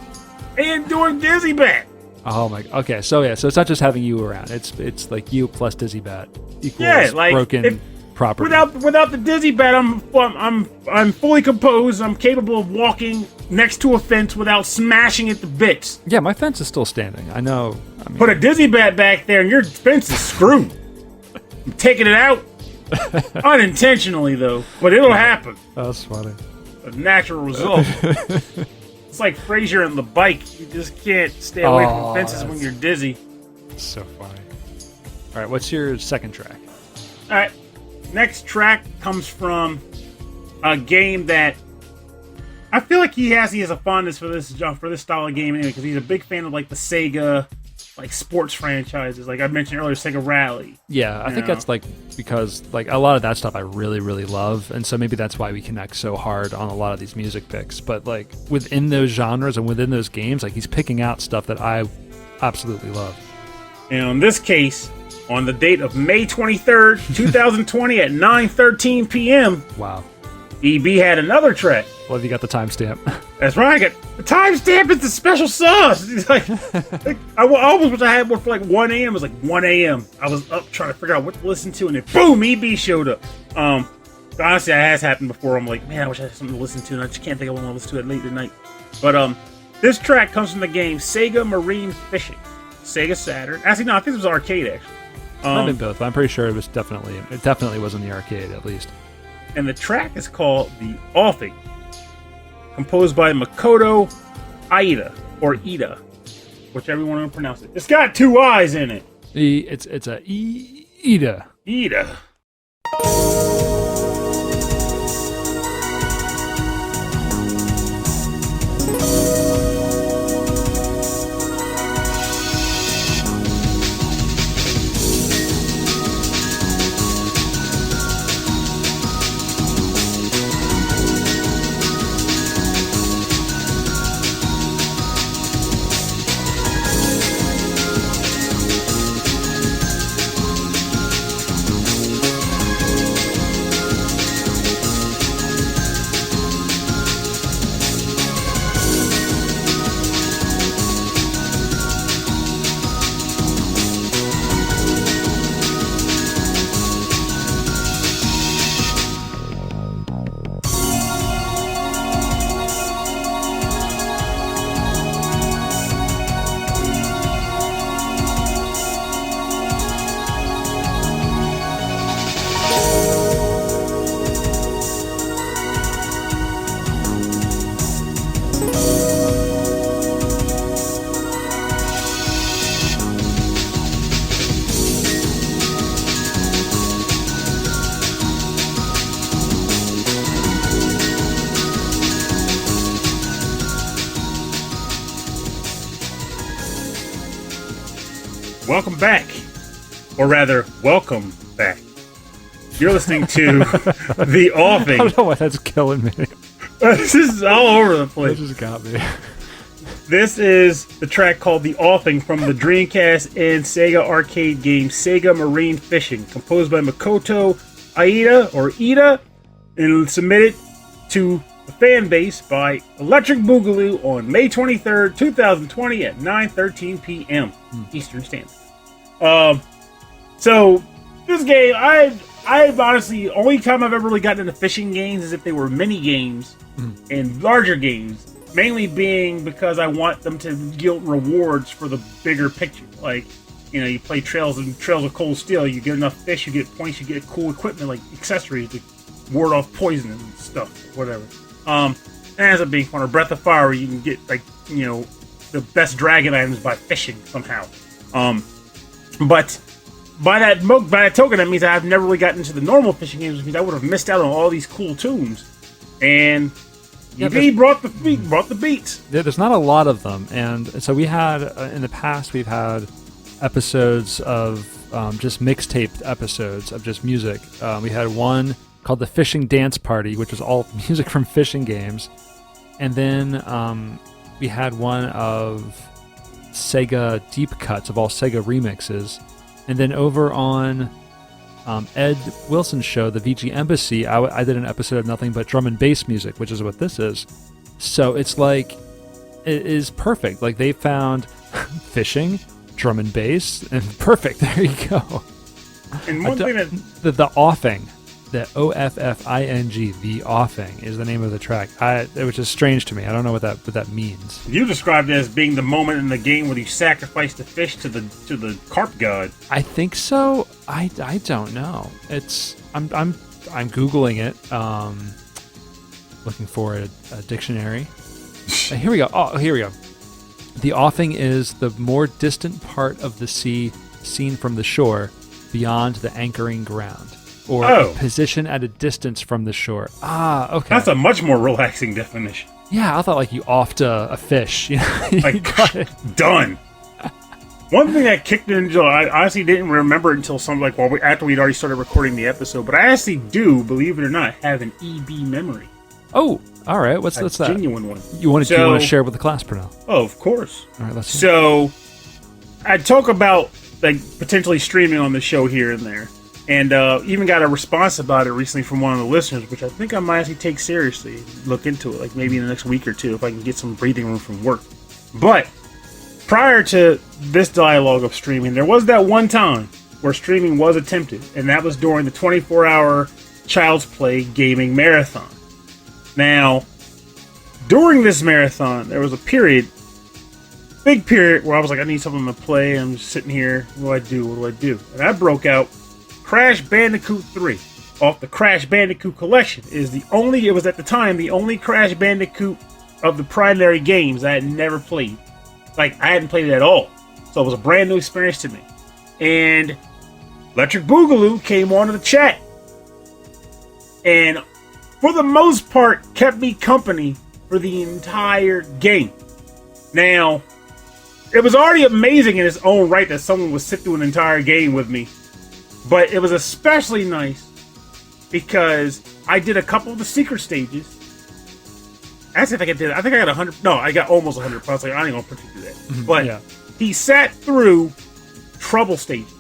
Speaker 1: and doing dizzy bat.
Speaker 2: Oh my! Okay, so it's not just having you around. It's like you plus dizzy bat equals broken property.
Speaker 1: Without the dizzy bat, I'm fully composed. I'm capable of walking next to a fence without smashing it to bits.
Speaker 2: Yeah, my fence is still standing. I know.
Speaker 1: Put a dizzy bat back there, and your fence is screwed. I'm taking it out unintentionally, though, but it'll happen.
Speaker 2: That's funny.
Speaker 1: A natural result. It's like Frasier and the bike. You just can't stay away from fences when you're dizzy.
Speaker 2: So funny. All right, what's your second track?
Speaker 1: All right, next track comes from a game that I feel like he has a fondness for this style of game anyway, because he's a big fan of like the Sega like sports franchises, like I mentioned earlier, Sega Rally.
Speaker 2: Yeah, I think that's like because like a lot of that stuff I really, really love, and so maybe that's why we connect so hard on a lot of these music picks. But like within those genres and within those games, like he's picking out stuff that I absolutely love.
Speaker 1: And on this case, on the date of May 23rd, 2020 at 9:13 p.m.
Speaker 2: Wow.
Speaker 1: EB had another track.
Speaker 2: Well, you got the timestamp.
Speaker 1: That's right. I got the timestamp is the special sauce. It's like I almost wish I had one for like 1 a.m. It was like 1 a.m. I was up trying to figure out what to listen to, and then boom, EB showed up. Honestly, that has happened before. I'm like, man, I wish I had something to listen to, and I just can't think I want to listen to it late at night. But this track comes from the game Sega Marine Fishing, Sega Saturn. Actually, no, I think it was arcade actually.
Speaker 2: I've been both, but I'm pretty sure it definitely was in the arcade at least.
Speaker 1: And the track is called The Offing, composed by Makoto Iita, or Iita, whichever you want to pronounce it. It's got 2 I's in it.
Speaker 2: It's a Iita.
Speaker 1: Iita. Welcome back, or rather, welcome back. You're listening to The Offing.
Speaker 2: I don't know why that's killing me.
Speaker 1: This is all over the place.
Speaker 2: That just got me.
Speaker 1: This is the track called The Offing from the Dreamcast and Sega arcade game Sega Marine Fishing, composed by Makoto Iita, or Iita, and submitted to the fan base by Electricboogaloo on May 23rd, 2020 at 9:13 p.m. Eastern Standard. So this game, I've honestly, only time I've ever really gotten into fishing games is if they were mini games and larger games, mainly being because I want them to yield rewards for the bigger picture. Like, you know, you play Trails of Cold Steel, you get enough fish, you get points, you get cool equipment like accessories to ward off poison and stuff, whatever. It ends up being fun. Or Breath of Fire, where you can get, like, you know, the best dragon items by fishing somehow. But by that token, that means I've never really gotten into the normal fishing games, which means I would have missed out on all these cool tunes. And EB brought the beats.
Speaker 2: Yeah, there's not a lot of them, and so we had in the past we've had episodes of just mixtaped episodes of just music. We had one called the Fishing Dance Party, which was all music from fishing games, and then we had one of Sega deep cuts of all Sega remixes, and then over on Ed Wilson's show, the VG Embassy, I did an episode of nothing but drum and bass music, which is what this is. So it's like, it is perfect. Like, they found fishing, drum and bass, and perfect. There you go.
Speaker 1: And one thing that
Speaker 2: the Offing, the OFFING, The Offing is the name of the track. Which is strange to me. I don't know what that means.
Speaker 1: You described it as being the moment in the game where you sacrifice the fish to the carp god.
Speaker 2: I think so. I don't know. I'm googling it. Looking for a dictionary. Here we go. Oh, here we go. The offing is the more distant part of the sea seen from the shore, beyond the anchoring ground, or a position at a distance from the shore. Ah, okay.
Speaker 1: That's a much more relaxing definition.
Speaker 2: Yeah, I thought like you offed a fish. You know?
Speaker 1: Like, done. One thing that kicked into, I honestly didn't remember it until after we'd already started recording the episode, but I actually do, believe it or not, have an EB memory.
Speaker 2: Oh, all right. What's that?
Speaker 1: Genuine one.
Speaker 2: You want to share it with the class, Pernell?
Speaker 1: Oh, of course.
Speaker 2: All right, let's see.
Speaker 1: So, I talk about like potentially streaming on the show here and there. And even got a response about it recently from one of the listeners, which I think I might actually take seriously. Look into it, like maybe in the next week or two, if I can get some breathing room from work. But prior to this dialogue of streaming, there was that one time where streaming was attempted, and that was during the 24-hour Child's Play gaming marathon. Now, during this marathon, there was a big period, where I was like, I need something to play. I'm just sitting here. What do I do? And I broke out Crash Bandicoot 3 off the Crash Bandicoot collection. It was at the time the only Crash Bandicoot of the primary games I had never played. Like, I hadn't played it at all. So it was a brand new experience to me. And Electricboogaloo came onto the chat. And for the most part, kept me company for the entire game. Now, it was already amazing in its own right that someone would sit through an entire game with me. But it was especially nice because I did a couple of the secret stages. Actually, I think I got 100. No, I got almost 100. I was like, I ain't gonna put you through that. But he sat through trouble stages.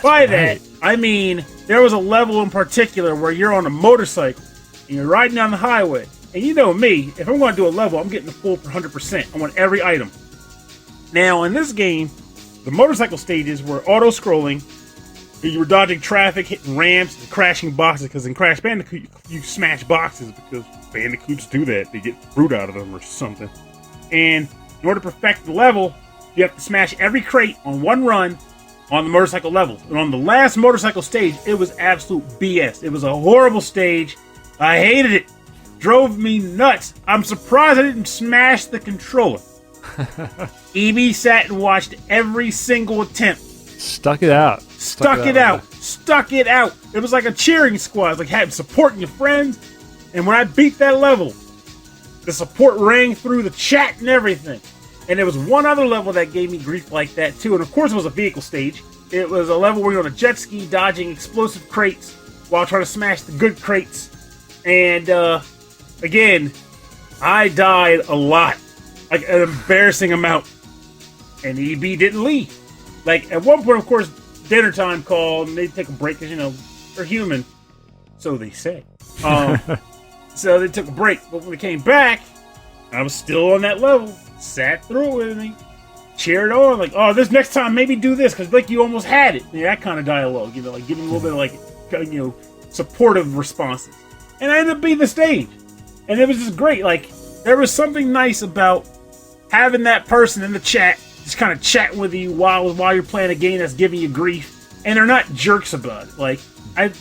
Speaker 1: By that, I mean there was a level in particular where you're on a motorcycle and you're riding down the highway. And you know me, if I'm going to do a level, I'm getting the full 100%. I want every item. Now, in this game, the motorcycle stages were auto-scrolling. You were dodging traffic, hitting ramps, and crashing boxes. Because in Crash Bandicoot, you smash boxes because bandicoots do that. They get fruit out of them or something. And in order to perfect the level, you have to smash every crate on one run on the motorcycle level. And on the last motorcycle stage, it was absolute BS. It was a horrible stage. I hated it. Drove me nuts. I'm surprised I didn't smash the controller. EB sat and watched every single attempt.
Speaker 2: Stuck it out.
Speaker 1: Stuck it out. It was like a cheering squad. It's like supporting your friends. And when I beat that level, the support rang through the chat and everything. And there was one other level that gave me grief like that too. And of course it was a vehicle stage. It was a level where you're on a jet ski dodging explosive crates while trying to smash the good crates. And again, I died a lot. Like an embarrassing amount. And EB didn't leave. Like at one point, of course, dinner time called and they take a break because, you know, they're human. So they say. So they took a break. But when they came back, I was still on that level. Sat through it with me. Cheered on. Like, oh, this next time, maybe do this. Because, like, you almost had it. Yeah, that kind of dialogue. You know, like giving a little bit of, like, you know, supportive responses. And I ended up beating the stage. And it was just great. Like, there was something nice about having that person in the chat just kind of chatting with you while you're playing a game that's giving you grief. And they're not jerks about it. Like,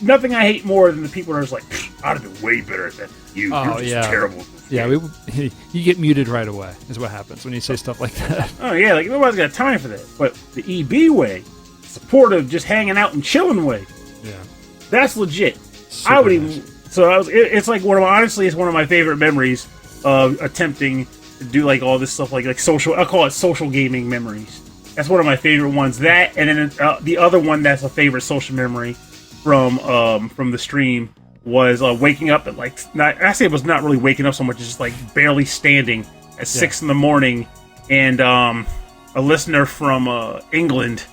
Speaker 1: nothing I hate more than the people that are just like, I'd have been way better at that than you. You're just terrible.
Speaker 2: Yeah, you get muted right away is what happens when you say stuff like that.
Speaker 1: Oh, yeah, like nobody's got time for that. But the EB way, supportive, just hanging out and chilling way, that's legit.
Speaker 2: Super
Speaker 1: I would
Speaker 2: nice.
Speaker 1: even... So it's like it's one of my favorite memories of attempting to do like all this stuff like social. I'll call it social gaming memories. That's one of my favorite ones. That and then the other one that's a favorite social memory from the stream was waking up at it was not really waking up so much as just like barely standing at 6 a.m. and a listener from England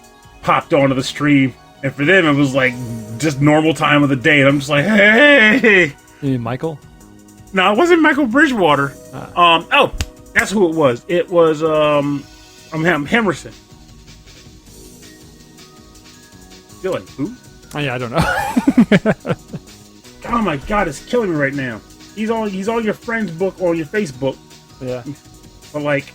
Speaker 1: popped onto the stream. And for them, it was like just normal time of the day. And I'm just like, hey!
Speaker 2: You mean Michael?
Speaker 1: No, it wasn't Michael Bridgewater. That's who it was. It was Henderson. You're like, who?
Speaker 2: Oh, yeah, I don't know.
Speaker 1: Oh my God, it's killing me right now. He's on your friend's book or on your Facebook.
Speaker 2: Yeah.
Speaker 1: But like,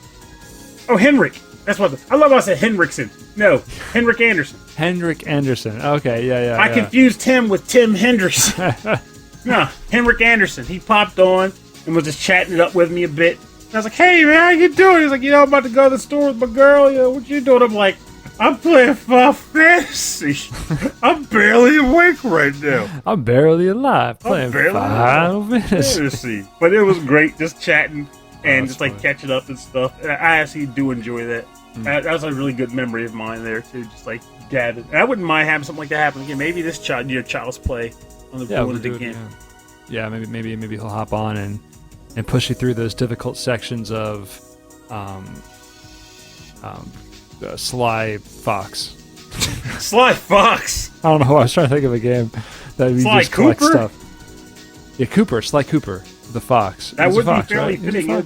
Speaker 1: Henrik. That's what I love. How I said Henriksen. No, Henrik Anderson.
Speaker 2: Henrik Anderson. Okay, yeah.
Speaker 1: I confused him with Tim Henderson. No, Henrik Anderson. He popped on and was just chatting it up with me a bit. And I was like, hey, man, how you doing? He's like, I'm about to go to the store with my girl. What you doing? I'm like, I'm playing Final Fantasy. I'm barely awake right now.
Speaker 2: I'm barely alive playing Final Fantasy.
Speaker 1: But it was great just chatting and just like catching up and stuff. And I actually do enjoy that. That was a really good memory of mine there too. Just like gathered. And I wouldn't mind having something like that happen again. Maybe this Child's Play on the doing it again.
Speaker 2: Yeah, maybe he'll hop on and push you through those difficult sections of Sly Fox.
Speaker 1: Sly Fox.
Speaker 2: I don't know. I was trying to think of a game that we
Speaker 1: Sly
Speaker 2: just collect
Speaker 1: Cooper?
Speaker 2: stuff. Yeah, Cooper, Sly Cooper, the fox.
Speaker 1: That
Speaker 2: He's
Speaker 1: would
Speaker 2: a fox,
Speaker 1: be fairly
Speaker 2: right?
Speaker 1: fitting.
Speaker 2: He's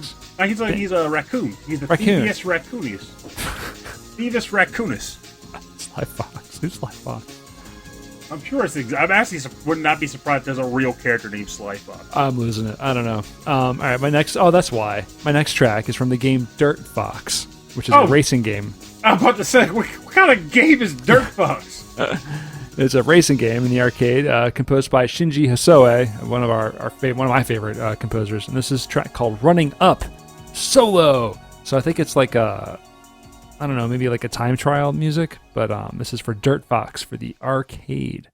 Speaker 2: a fox.
Speaker 1: He's a raccoon. He's a
Speaker 2: Raccoon.
Speaker 1: Thievius raccoonus. Thievius raccoonus.
Speaker 2: Sly Fox. Who's Sly Fox?
Speaker 1: I'm sure it's. I'm actually would not be surprised if there's a real character named Sly Fox.
Speaker 2: I'm losing it. I don't know. All right, my next. Oh, that's why. My next track is from the game Dirt Fox, which is a racing game.
Speaker 1: I'm about to say, what kind of game is Dirt Fox?
Speaker 2: It's a racing game in the arcade, composed by Shinji Hosoe, one of my favorite composers. And this is a track called "Running Up Solo." So I think it's like I don't know, maybe like a time trial music. But this is for Dirt Fox for the arcade.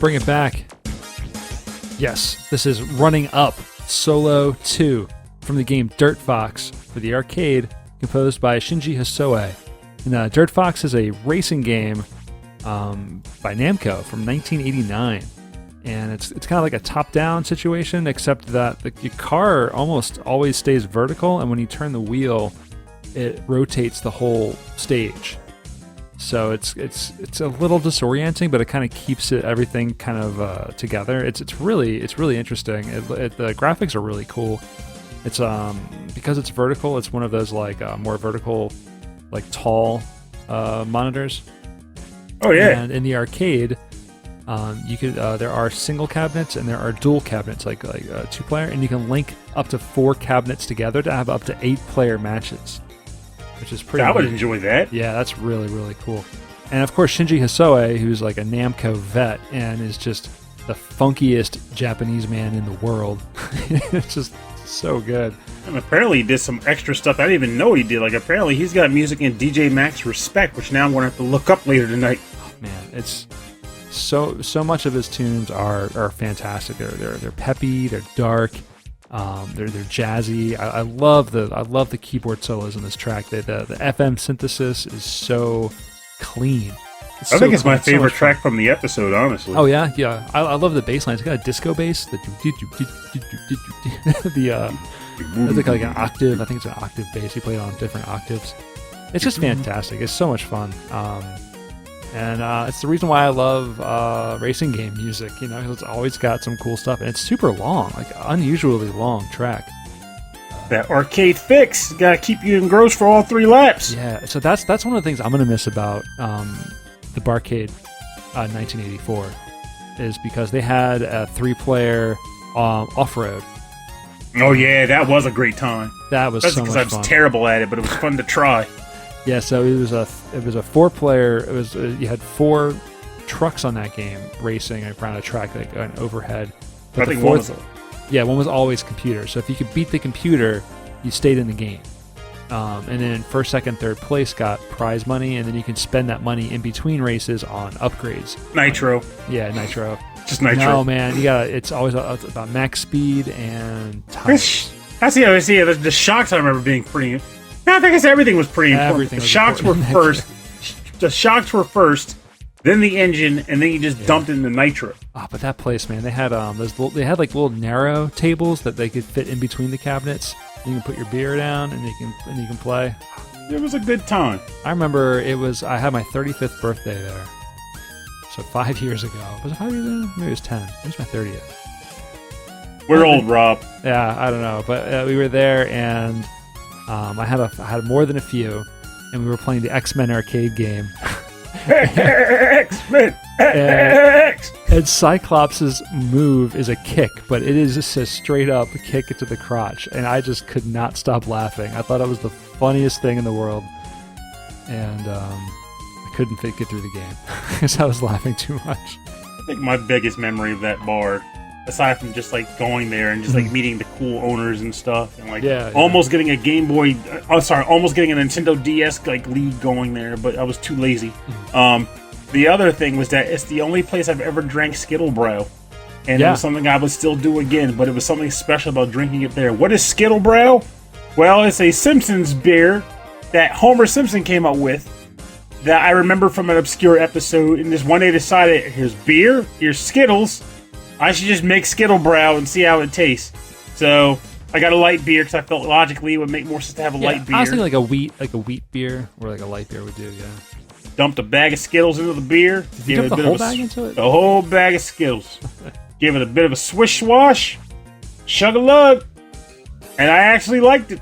Speaker 2: Bring it back. Yes, this is Running Up Solo 2 from the game Dirt Fox for the arcade, composed by Shinji Hosoe. And Dirt Fox is a racing game by Namco from 1989. And it's kind of like a top-down situation, except that your car almost always stays vertical, and when you turn the wheel, it rotates the whole stage. So it's a little disorienting, but it kind of keeps everything kind of together. It's really interesting. The graphics are really cool. It's because it's vertical. It's one of those like more vertical, like tall monitors.
Speaker 1: Oh yeah.
Speaker 2: And in the arcade, you could there are single cabinets and there are dual cabinets, like 2-player, and you can link up to 4 cabinets together to have up to 8-player matches. Which is pretty.
Speaker 1: I would enjoy that.
Speaker 2: Yeah, that's really, really cool. And of course, Shinji Hosoe, who's like a Namco vet and is just the funkiest Japanese man in the world. It's just so good.
Speaker 1: And apparently he did some extra stuff I didn't even know he did. Like apparently he's got music in DJ Max Respect, which now I'm going to have to look up later tonight.
Speaker 2: Oh, man, it's So much of his tunes are fantastic. They're peppy, they're dark, they're jazzy. I love the keyboard solos in this track. The FM synthesis is so clean.
Speaker 1: I think it's my favorite track from the episode, honestly.
Speaker 2: Oh yeah. I love the bass line. It's got a disco bass. It's like an octave. I think it's an octave bass. He played on different octaves. It's just fantastic. It's so much fun. And it's the reason why I love racing game music, because it's always got some cool stuff. And it's super long, like unusually long track.
Speaker 1: That arcade fix got to keep you engrossed for all 3 laps.
Speaker 2: Yeah, so that's one of the things I'm going to miss about the Barcade 1984 is because they had a 3-player off-road.
Speaker 1: Oh yeah, that was a great time.
Speaker 2: That was so much fun.
Speaker 1: Because I was terrible at it, but it was fun to try.
Speaker 2: Yeah, so it was a 4-player. It was you had 4 trucks on that game racing around a track, like an overhead. But
Speaker 1: I think one was
Speaker 2: one was always computer. So if you could beat the computer, you stayed in the game. And then first, second, third place got prize money, and then you can spend that money in between races on upgrades.
Speaker 1: Nitro.
Speaker 2: Yeah, Nitro.
Speaker 1: Just Nitro.
Speaker 2: No, man, it's always about max speed and time.
Speaker 1: That's the shocks I remember being pretty. I think everything was pretty important. The shocks were first. The shocks were first, then the engine, and then you just dumped into Nitro.
Speaker 2: Oh, but that place, man, they had they had like little narrow tables that they could fit in between the cabinets. You can put your beer down, and you can play.
Speaker 1: It was a good time.
Speaker 2: I remember I had my 35th birthday there. So 5 years ago. Was it 5 years ago? Maybe it was 10. It was my 30th.
Speaker 1: We're old, Rob.
Speaker 2: Yeah, I don't know. But we were there, and I had more than a few, and we were playing the X-Men arcade game.
Speaker 1: X-Men!
Speaker 2: And Cyclops' move is a kick, but it is just a straight-up kick into the crotch. And I just could not stop laughing. I thought it was the funniest thing in the world. And I couldn't get through the game because I was laughing too much.
Speaker 1: I think my biggest memory of that bar, aside from just like going there and just like meeting the cool owners and stuff, and like almost getting a Game Boy, almost getting a Nintendo DS like league going there, but I was too lazy. The other thing was that it's the only place I've ever drank Skittlebrow, and it was something I would still do again, but it was something special about drinking it there. What is Skittlebrow? Well, it's a Simpsons beer that Homer Simpson came up with that I remember from an obscure episode, and this one day decided, here's beer, here's Skittles, I should just make Skittlebrow and see how it tastes. So I got a light beer because I felt logically it would make more sense to have a light beer.
Speaker 2: I was thinking like a wheat beer, or like a light beer would do. Yeah.
Speaker 1: Dumped a bag of Skittles into the beer.
Speaker 2: Did you dump the whole bag into it?
Speaker 1: The whole bag of Skittles. Give it a bit of a swish swash, chug a lug, and I actually liked it.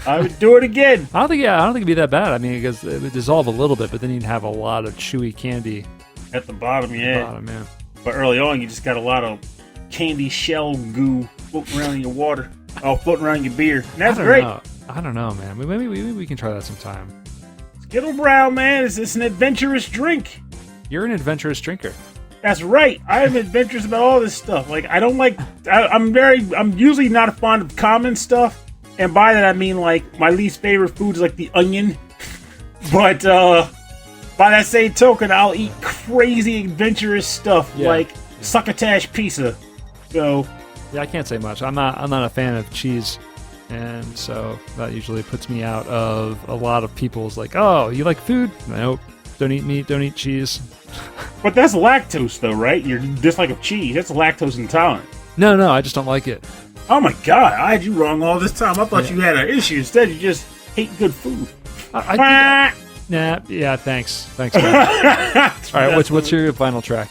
Speaker 1: I would do it again.
Speaker 2: I don't think it'd be that bad. I mean, because it would dissolve a little bit, but then you'd have a lot of chewy candy
Speaker 1: at the bottom. Yeah. But early on, you just got a lot of candy shell goo floating around in your water, floating around your beer. And that's great.
Speaker 2: I don't know, man. Maybe we can try that sometime.
Speaker 1: Skittlebrow, man, it's an adventurous drink.
Speaker 2: You're an adventurous drinker.
Speaker 1: That's right. I am adventurous about all this stuff. Like, I don't like. I'm usually not fond of common stuff, and by that I mean like my least favorite food is like the onion. But by that same token, I'll eat crazy adventurous stuff like succotash pizza. So
Speaker 2: yeah, I can't say much. I'm not a fan of cheese, and so that usually puts me out of a lot of people's like, oh, you like food? Nope. Don't eat meat. Don't eat cheese.
Speaker 1: But that's lactose, though, right? Your dislike of cheese. That's lactose intolerant.
Speaker 2: No, I just don't like it.
Speaker 1: Oh my god, I had you wrong all this time. I thought you had an issue. Instead, you just hate good food.
Speaker 2: Thanks. Man. All right, what's your final track?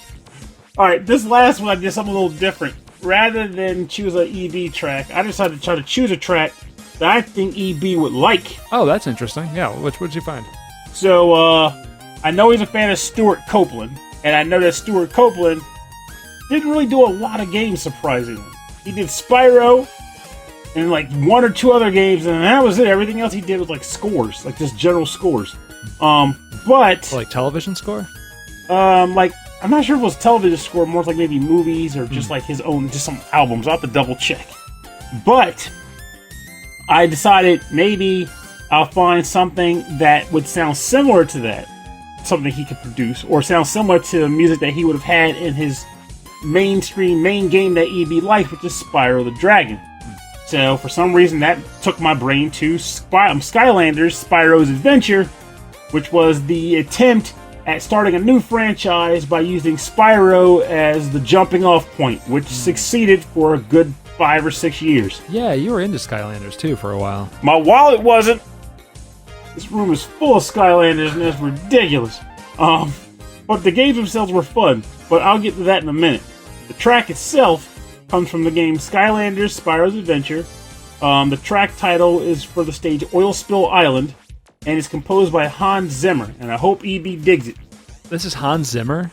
Speaker 1: All right, this last one I did something a little different. Rather than choose an EB track, I decided to try to choose a track that I think EB would like.
Speaker 2: Oh, that's interesting. Yeah, what'd you find?
Speaker 1: So, I know he's a fan of Stuart Copeland, and I know that Stuart Copeland didn't really do a lot of games, surprisingly. He did Spyro, and like one or two other games, and that was it. Everything else he did was like scores, like just general scores. But
Speaker 2: like television score?
Speaker 1: Like I'm not sure if it was television score, more like maybe movies or just like his own, just some albums. I'll have to double check. But I decided maybe I'll find something that would sound similar to that. something he could produce, or sounds similar to the music that he would have had in his main game that EB liked, which is Spyro the Dragon. So for some reason that took my brain to Skylanders, Spyro's Adventure, which was the attempt at starting a new franchise by using Spyro as the jumping off point, which succeeded for a good 5 or 6 years.
Speaker 2: Yeah, you were into Skylanders too for a while.
Speaker 1: My wallet wasn't. This room is full of Skylanders and it's ridiculous. But the games themselves were fun, but I'll get to that in a minute. The track itself comes from the game Skylanders, Spyro's Adventure. The track title is for the stage Oilspill Island, and it's composed by Hans Zimmer, and I hope EB digs it.
Speaker 2: This is Hans Zimmer?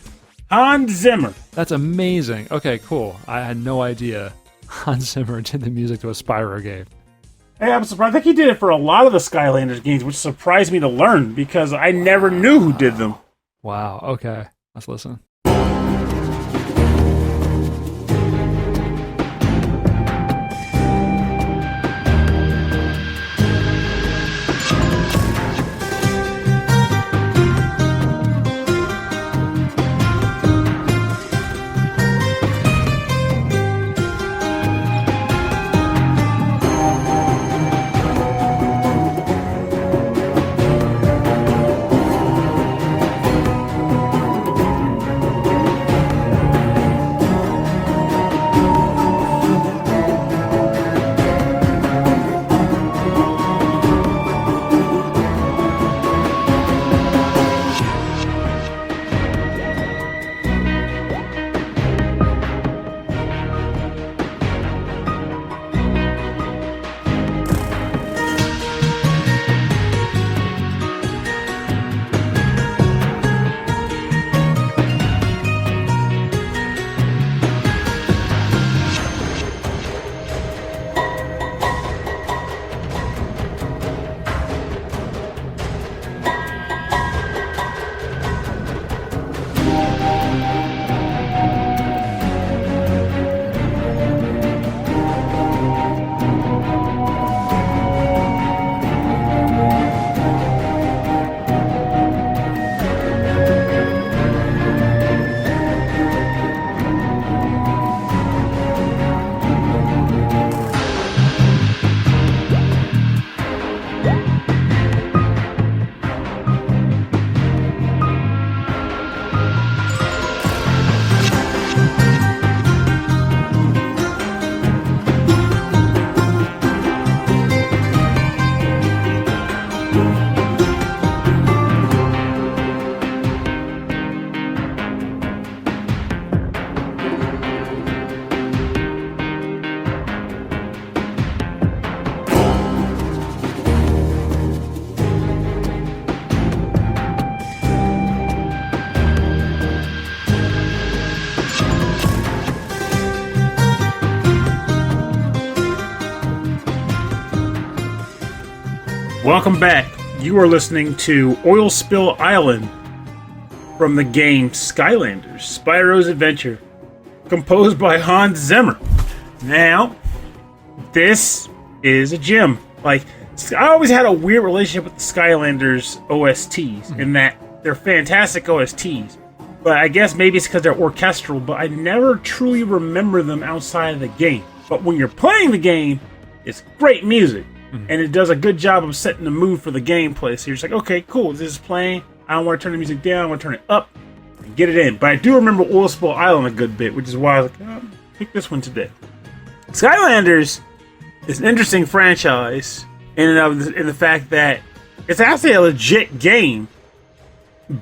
Speaker 1: Hans Zimmer.
Speaker 2: That's amazing. Okay, cool. I had no idea Hans Zimmer did the music to a Spyro game.
Speaker 1: Hey, I'm surprised. I think he did it for a lot of the Skylanders games, which surprised me to learn, because I never knew who did them.
Speaker 2: Wow, okay. Let's listen.
Speaker 1: Welcome back. You are listening to Oilspill Island from the game Skylanders, Spyro's Adventure, composed by Hans Zimmer. Now, this is a gem. Like, I always had a weird relationship with the Skylanders OSTs in that they're fantastic OSTs. But I guess maybe it's because they're orchestral, but I never truly remember them outside of the game. But when you're playing the game, it's great music. And it does a good job of setting the mood for the gameplay. So you're just like, okay, cool, this is playing. I don't want to turn the music down. I want to turn it up and get it in. But I do remember Oilspill Island a good bit, which is why I was like, oh, pick this one today. Skylanders is an interesting franchise in the fact that it's actually a legit game,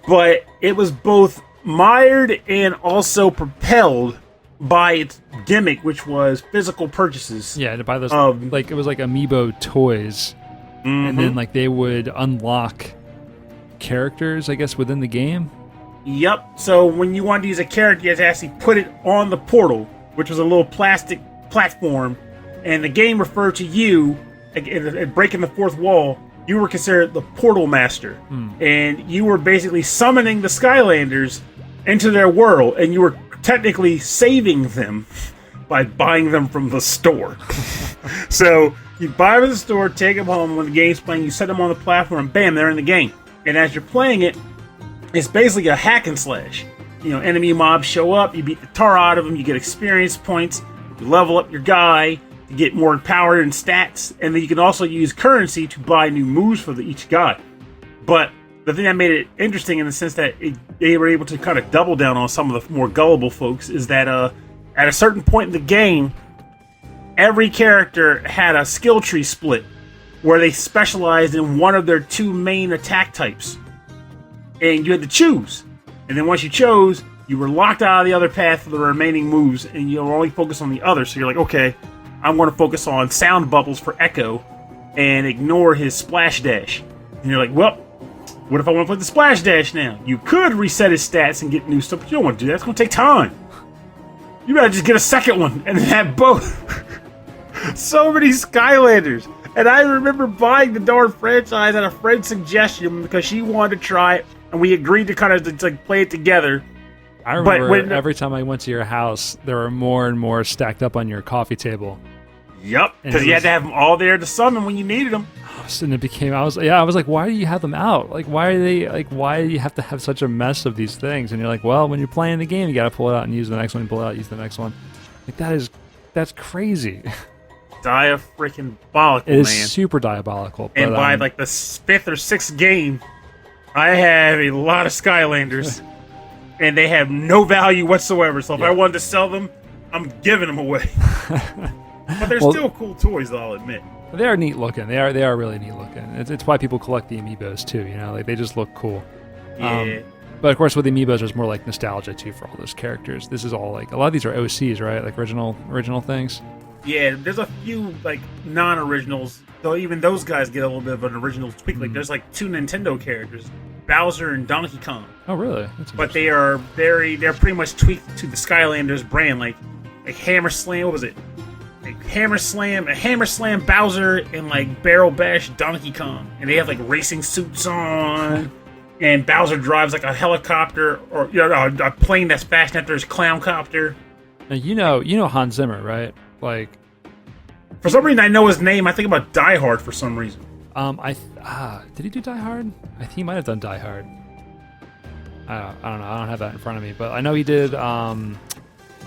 Speaker 1: but it was both mired and also propelled by its gimmick, which was physical purchases.
Speaker 2: Yeah, to buy those, like, it was like amiibo toys, and then like they would unlock characters, I guess, within the game.
Speaker 1: Yep. So when you wanted to use a character, you had to actually put it on the portal, which was a little plastic platform, and the game referred to you, at breaking the fourth wall. You were considered the portal master, and you were basically summoning the Skylanders into their world, and you were technically saving them by buying them from the store. So you buy them in the store, take them home. When the game's playing, you set them on the platform, and bam, they're in the game. And as you're playing it, It's basically a hack and slash. Enemy mobs show up, you beat the tar out of them, you get experience points, you level up your guy, you get more power and stats, and then you can also use currency to buy new moves for each guy. But the thing that made it interesting in the sense that they were able to kind of double down on some of the more gullible folks is that at a certain point in the game, every character had a skill tree split where they specialized in one of their two main attack types. And you had to choose. And then once you chose, you were locked out of the other path for the remaining moves, and you were only focused on the other. So you're like, okay, I'm going to focus on sound bubbles for Ecco and ignore his splash dash. And you're like, well, what if I want to play the splash dash now? You could reset his stats and get new stuff, but you don't want to do that. It's going to take time. You better just get a second one and then have both. So many Skylanders. And I remember buying the darn franchise at a friend's suggestion because she wanted to try it, and we agreed to kind of like play it together.
Speaker 2: I remember every time I went to your house, there were more and more stacked up on your coffee table.
Speaker 1: Yep, because you had to have them all there to summon when you needed them.
Speaker 2: And I was like, why do you have them out? Like, why do you have to have such a mess of these things? And you're like, well, when you're playing the game, you got to pull it out and use the next one, pull it out, use the next one. Like, that's crazy.
Speaker 1: Diabolical, man.
Speaker 2: It is super diabolical.
Speaker 1: And by like the 5th or 6th game, I have a lot of Skylanders, and they have no value whatsoever. So if I wanted to sell them, I'm giving them away. But they're still cool toys, though, I'll admit.
Speaker 2: They are neat looking. They are really neat looking. It's why people collect the amiibos too. Like they just look cool.
Speaker 1: Yeah.
Speaker 2: But of course, with the amiibos, there's more like nostalgia too for all those characters. This is all like a lot of these are OCs, right? Like original things.
Speaker 1: Yeah, there's a few like non-originals, though. Even those guys get a little bit of an original tweak. Like there's like 2 Nintendo characters, Bowser and Donkey Kong.
Speaker 2: Oh, really?
Speaker 1: But they're pretty much tweaked to the Skylanders brand. Like Hammer Slam. What was it? Like Hammer Slam Bowser, and like Barrel Bash Donkey Kong, and they have like racing suits on. And Bowser drives like a helicopter or a plane that's fashioned after his clown copter.
Speaker 2: Now, you know Hans Zimmer, right? Like,
Speaker 1: for some reason, I know his name. I think about Die Hard for some reason.
Speaker 2: Did he do Die Hard? I think he might have done Die Hard. I don't know. I don't have that in front of me, but I know he did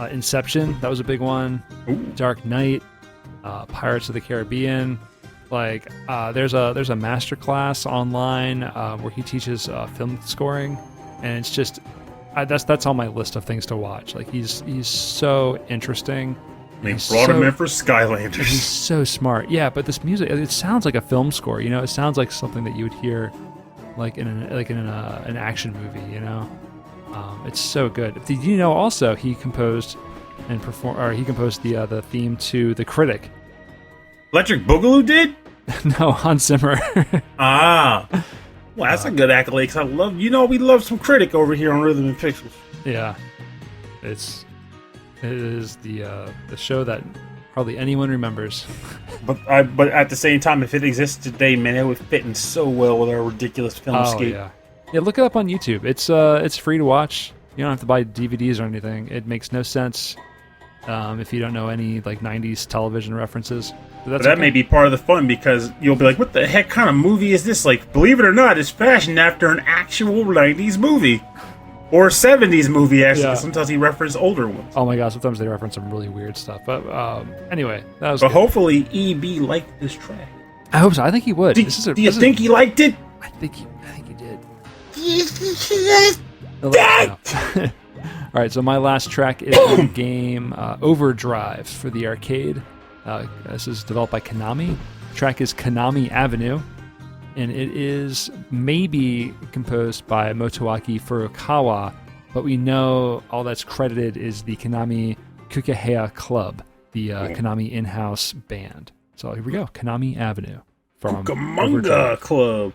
Speaker 2: Inception. That was a big one.
Speaker 1: Ooh.
Speaker 2: Dark Knight, Pirates of the Caribbean. Like, there's a master class online where he teaches film scoring, and it's just that's on my list of things to watch. Like, he's so interesting.
Speaker 1: They brought him in for Skylanders.
Speaker 2: He's so smart. Yeah, but this music, it sounds like a film score. It sounds like something that you would hear, like in an action movie. It's so good. Did you know also he composed and composed the theme to The Critic?
Speaker 1: Electricboogaloo did?
Speaker 2: No, Hans Zimmer.
Speaker 1: Well, that's a good accolade. Cause we love some Critic over here on Rhythm and Pixels.
Speaker 2: Yeah, it is the show that hardly anyone remembers.
Speaker 1: But at the same time, if it exists today, man, it would fit in so well with our ridiculous filmscape.
Speaker 2: Oh, yeah, look it up on YouTube. It's free to watch. You don't have to buy DVDs or anything. It makes no sense if you don't know any like 90s television references. But that may
Speaker 1: be part of the fun, because you'll be like, what the heck kind of movie is this? Like, believe it or not, it's fashioned after an actual 90s movie. Or 70s movie, actually. Yeah. Sometimes he referenced older ones.
Speaker 2: Oh my gosh, sometimes they reference some really weird stuff. But anyway, that was
Speaker 1: But
Speaker 2: good.
Speaker 1: Hopefully EB liked this track.
Speaker 2: I hope so. I think he would.
Speaker 1: Do you think he liked it?
Speaker 2: I think he did. All right, so my last track is the game Overdrive for the arcade. This is developed by Konami. The track is Konami Avenue, and it is maybe composed by Motoaki Furukawa, but we know all that's credited is the Konami Kukeiha Club, the Konami in-house band. So here we go, Konami Avenue from
Speaker 1: Cucamonga Club.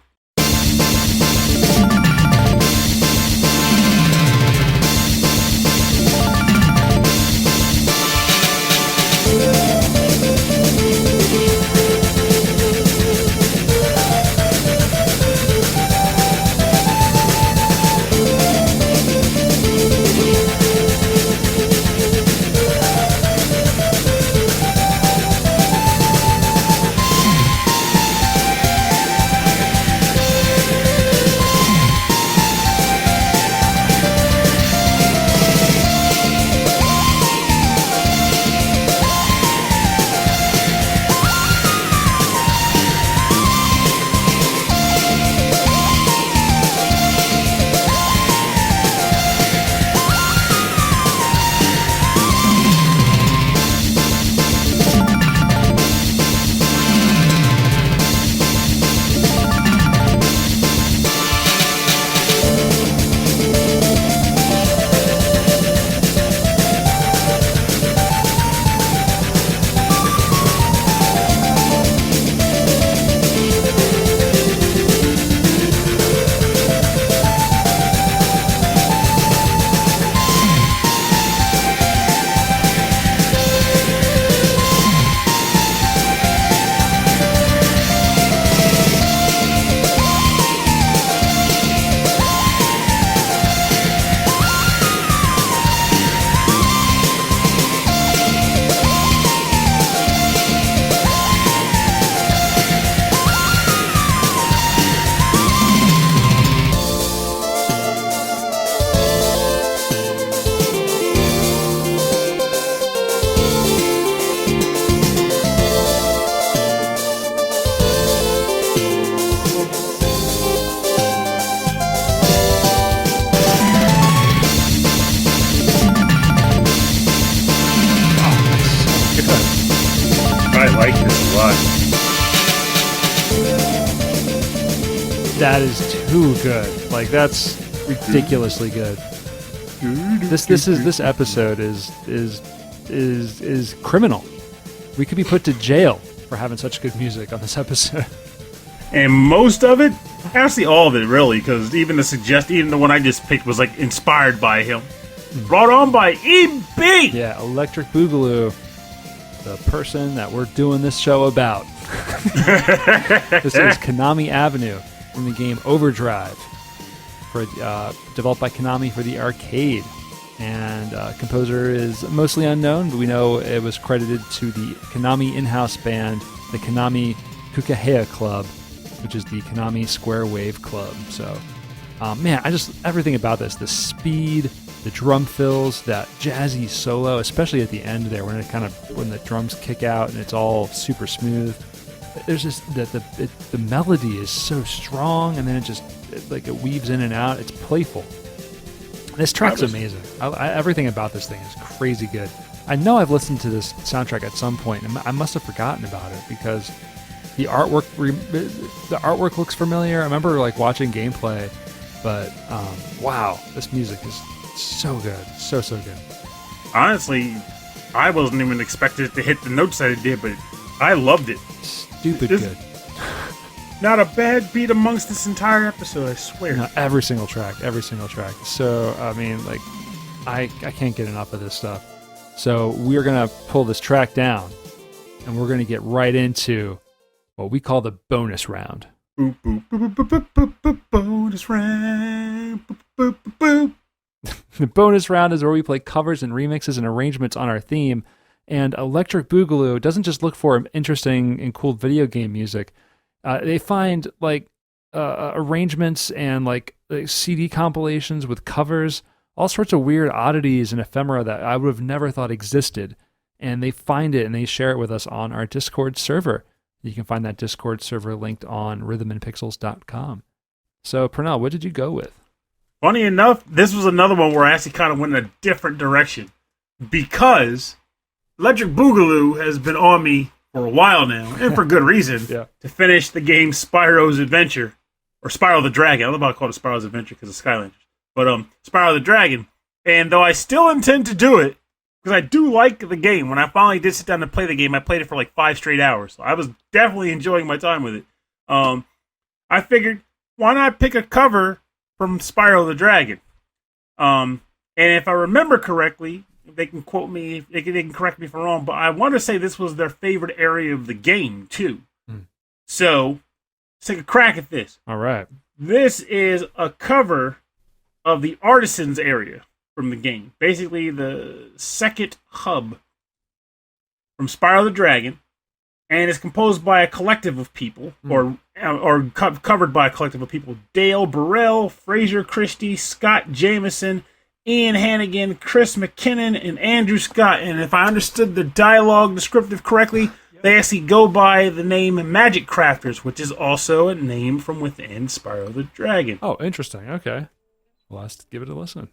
Speaker 2: That is too good. Like, that's ridiculously good. This episode is criminal. We could be put to jail for having such good music on this episode.
Speaker 1: And most of it, actually all of it, really, because even the one I just picked was like inspired by him. Brought on by EB.
Speaker 2: Yeah, Electricboogaloo, the person that we're doing this show about. This is Konami Avenue from the game Overdrive, developed by Konami for the arcade. And composer is mostly unknown, but we know it was credited to the Konami in-house band, the Konami Kukeiha Club, which is the Konami Square Wave Club. So, man, everything about this, the speed, the drum fills, that jazzy solo, especially at the end there when the drums kick out and it's all super smooth. There's just the melody is so strong, and then it weaves in and out. It's playful. This track's amazing. Everything about this thing is crazy good. I know I've listened to this soundtrack at some point, and I must have forgotten about it because the artwork looks familiar. I remember watching gameplay, but wow, this music is so good, so good.
Speaker 1: Honestly, I wasn't even expecting it to hit the notes that it did, but I loved it.
Speaker 2: Stupid good.
Speaker 1: Not a bad beat amongst this entire episode, I swear.
Speaker 2: No, every single track. So, I mean, I can't get enough of this stuff. So we're going to pull this track down, and we're going to get right into what we call the bonus round.
Speaker 1: Boop, boop, boop, boop, boop, boop, bonus round. Boop, boop, boop, boop.
Speaker 2: The bonus round is where we play covers and remixes and arrangements on our theme, and Electricboogaloo doesn't just look for interesting and cool video game music. They find arrangements and CD compilations with covers, all sorts of weird oddities and ephemera that I would have never thought existed. And they find it and they share it with us on our Discord server. You can find that Discord server linked on rhythmandpixels.com. So, Pernell, what did you go with?
Speaker 1: Funny enough, this was another one where I actually kind of went in a different direction. Because Electricboogaloo has been on me for a while now, and for good reason, to finish the game Spyro's Adventure, or Spyro the Dragon. I don't know about calling it Spyro's Adventure because of Skylanders, but Spyro the Dragon. And though I still intend to do it, because I do like the game, when I finally did sit down to play the game, I played it for 5 straight hours. So I was definitely enjoying my time with it. I figured, why not pick a cover from Spyro the Dragon? And if I remember correctly, they can quote me, they can correct me if I'm wrong, but I want to say this was their favorite area of the game, too. So, let's take a crack at this.
Speaker 2: All right.
Speaker 1: This is a cover of the Artisans area from the game. Basically, the second hub from Spyro the Dragon, and it's composed by a collective of people, or covered by a collective of people. Dale Burrell, Fraser Christie, Scott Jameson, Ian Hannigan, Chris McKinnon, and Andrew Scott. And if I understood the dialogue descriptive correctly, they actually go by the name Magic Crafters, which is also a name from within Spyro the Dragon.
Speaker 2: Oh, interesting. Okay. Well, let's give it a listen.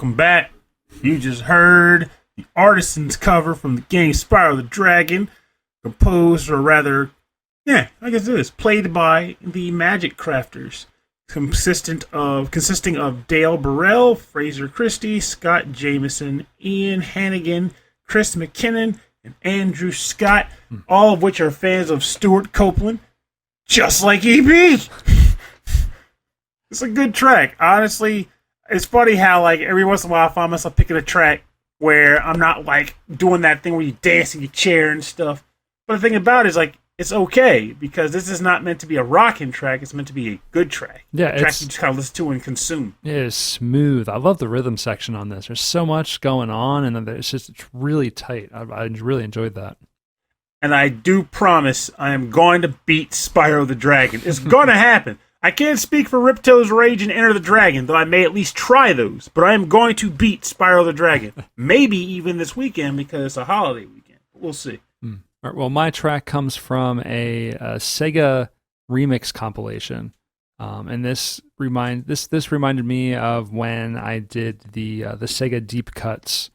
Speaker 1: welcome back. You just heard the Artisans cover from the game Spyro the Dragon, composed, or rather, I guess it is, played by the Magic Crafters, consisting of Dale Burrell, Fraser Christie, Scott Jameson, Ian Hannigan, Chris McKinnon, and Andrew Scott, all of which are fans of Stuart Copeland, just like EB. It's a good track. Honestly, it's funny how, like, every once in a while I find myself picking a track where I'm not, like, doing that thing where you dance in your chair and stuff. But the thing about it is, like, it's okay, because this is not meant to be a rocking track. It's meant to be a good track.
Speaker 2: Yeah,
Speaker 1: a track you just kind of listen to and consume.
Speaker 2: It is smooth. I love the rhythm section on this. There's so much going on, and it's really tight. I really enjoyed that.
Speaker 1: And I do promise I am going to beat Spyro the Dragon. It's going to happen. I can't speak for Ripto's Rage and Enter the Dragon, though I may at least try those. But I am going to beat Spyro the Dragon. Maybe even this weekend, because it's a holiday weekend. We'll see.
Speaker 2: All right, well, my track comes from a Sega remix compilation. And this reminded me of when I did the Sega Deep Cuts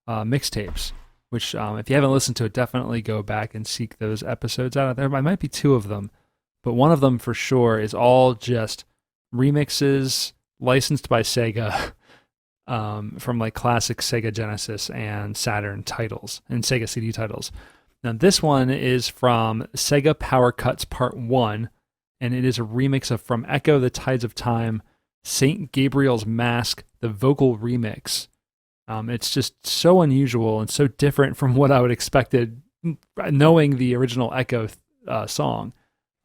Speaker 2: mixtapes, which if you haven't listened to it, definitely go back and seek those episodes out. There might be two of them. But one of them for sure is all just remixes licensed by Sega from like classic Sega Genesis and Saturn titles and Sega CD titles. Now this one is from Sega Power Cuts Part 1, and it is a remix of From Ecco, The Tides of Time, St. Gabriel's Mask, the vocal remix. It's just so unusual and so different from what I would expected knowing the original Ecco song.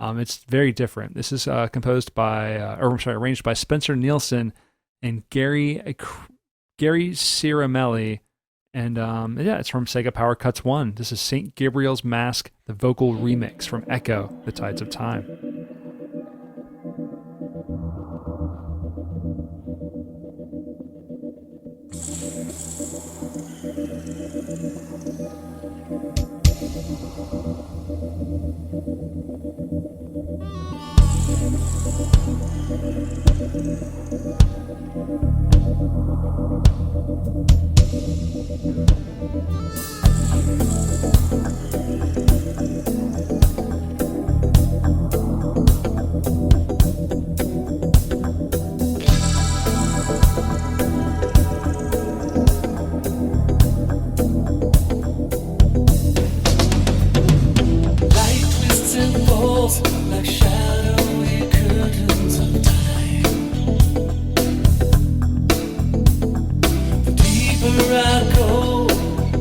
Speaker 2: It's very different. This is arranged by Spencer Nilsen and Gary Cirimelli, and it's from Sega Power Cuts 1. This is St. Gabriel's Mask, the vocal remix from Ecco, The Tides of Time.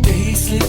Speaker 3: Days slip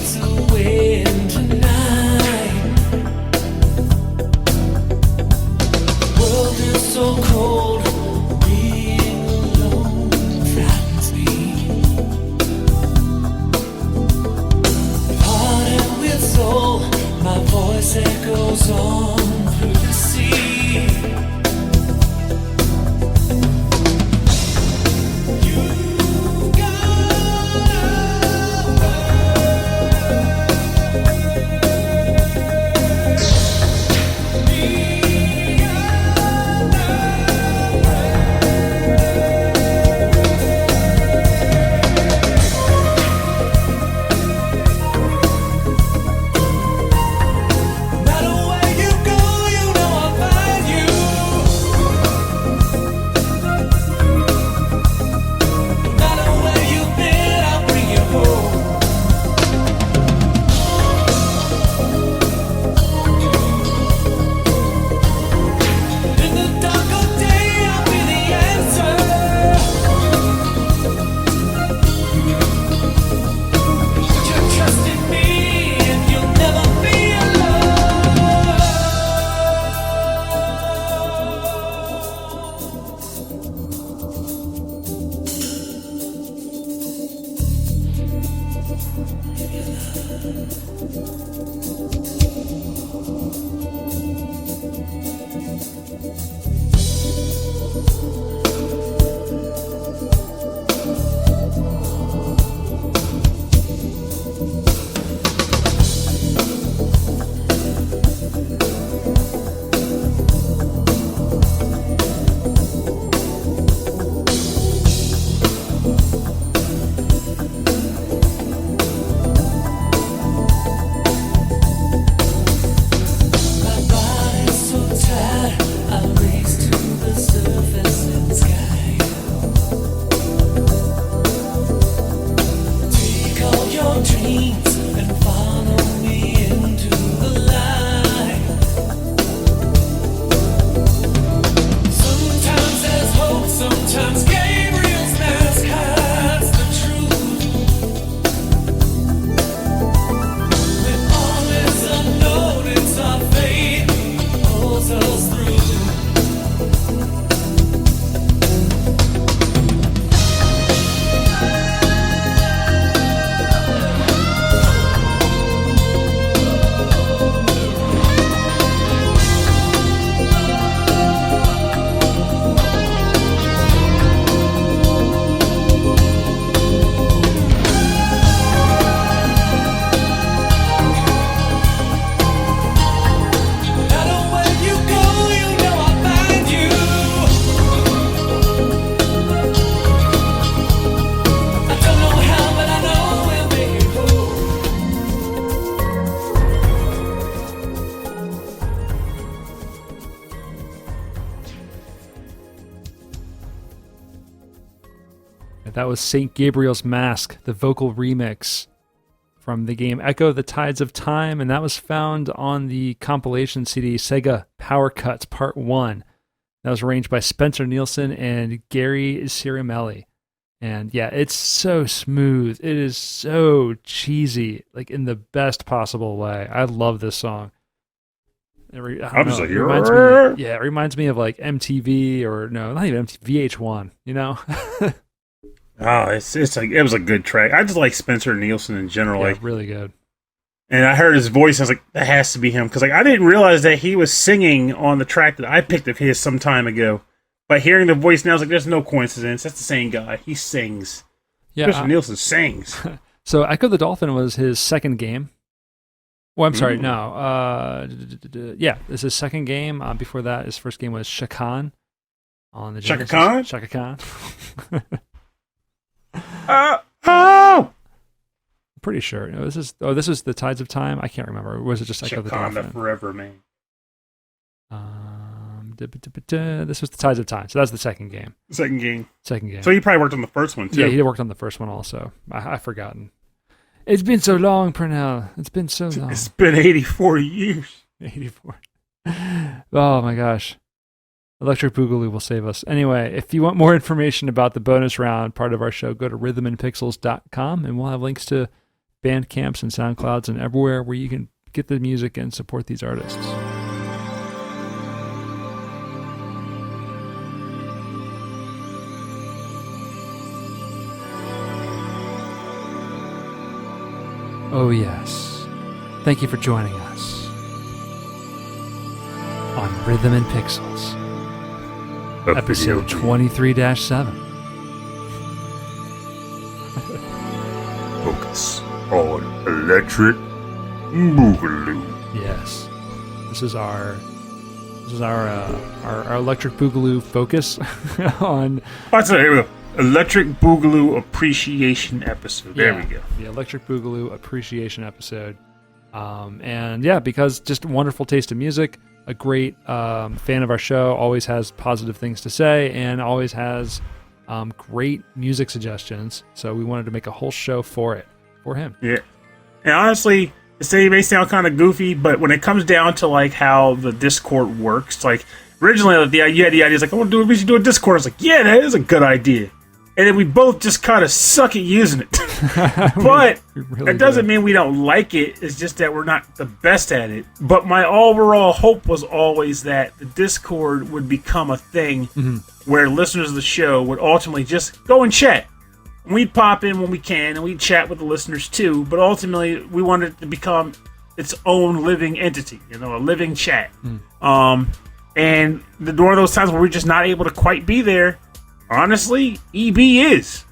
Speaker 2: And that was St. Gabriel's Mask, the vocal remix from the game Ecco, The Tides of Time, and that was found on the compilation CD Sega Power Cuts Part 1. That was arranged by Spencer Nilsen and Gary Cirimelli. And yeah, it's so smooth. It is so cheesy, like in the best possible way. I love this song. It reminds me of like MTV or no, not even MTV, VH1, you know?
Speaker 1: Oh, it was a good track. I just like Spencer Nielsen in general.
Speaker 2: Yeah,
Speaker 1: like,
Speaker 2: really good.
Speaker 1: And I heard his voice, and I was like, that has to be him. Because like, I didn't realize that he was singing on the track that I picked of his some time ago. By hearing the voice now, I was like, there's no coincidence. That's the same guy. He sings.
Speaker 2: Yeah,
Speaker 1: Spencer Nielsen sings.
Speaker 2: So Ecco the Dolphin was his second game. Well, I'm sorry, no. Yeah, this is his second game. Before that, his first game was Shakan on the Genesis. Shaka Khan?
Speaker 1: Oh!
Speaker 2: I'm pretty sure. No, this is The Tides of Time. I can't remember. Or was it just Ecco the Dolphin?
Speaker 1: Shakanda Forever, man.
Speaker 2: This was The Tides of Time. So that's the second game.
Speaker 1: Second game.
Speaker 2: So
Speaker 1: he probably worked on the first one, too.
Speaker 2: Yeah, he worked on the first one also. I've forgotten. It's been so long, Purnell. It's been so long.
Speaker 1: It's been 84 years.
Speaker 2: 84. Oh, my gosh. Electric Boogaloo will save us. Anyway, if you want more information about the bonus round part of our show, go to rhythmandpixels.com, and we'll have links to Bandcamps and SoundClouds and everywhere where you can get the music and support these artists. Oh, yes. Thank you for joining us on Rhythm and Pixels, episode 23-7.
Speaker 1: Focus on Electric Boogaloo.
Speaker 2: Yes. This is our Electric Boogaloo focus on...
Speaker 1: Here we go. Electric Boogaloo Appreciation Episode. There we go.
Speaker 2: The Electric Boogaloo Appreciation Episode. And yeah, because just wonderful taste of music, a great fan of our show, always has positive things to say, and always has great music suggestions. So we wanted to make a whole show for him. Yeah.
Speaker 1: And honestly, it may sound kind of goofy, but when it comes down to like how the Discord works, like originally you had the idea, like, we should do a Discord. I was like, yeah, that is a good idea. And then we both just kind of suck at using it. But that doesn't mean we don't like it. It's just that we're not the best at it. But my overall hope was always that the Discord would become a thing where listeners of the show would ultimately just go and chat. And we'd pop in when we can, and we'd chat with the listeners too. But ultimately, we wanted it to become its own living entity, a living chat. And one of those times where we're just not able to quite be there, honestly, EB is.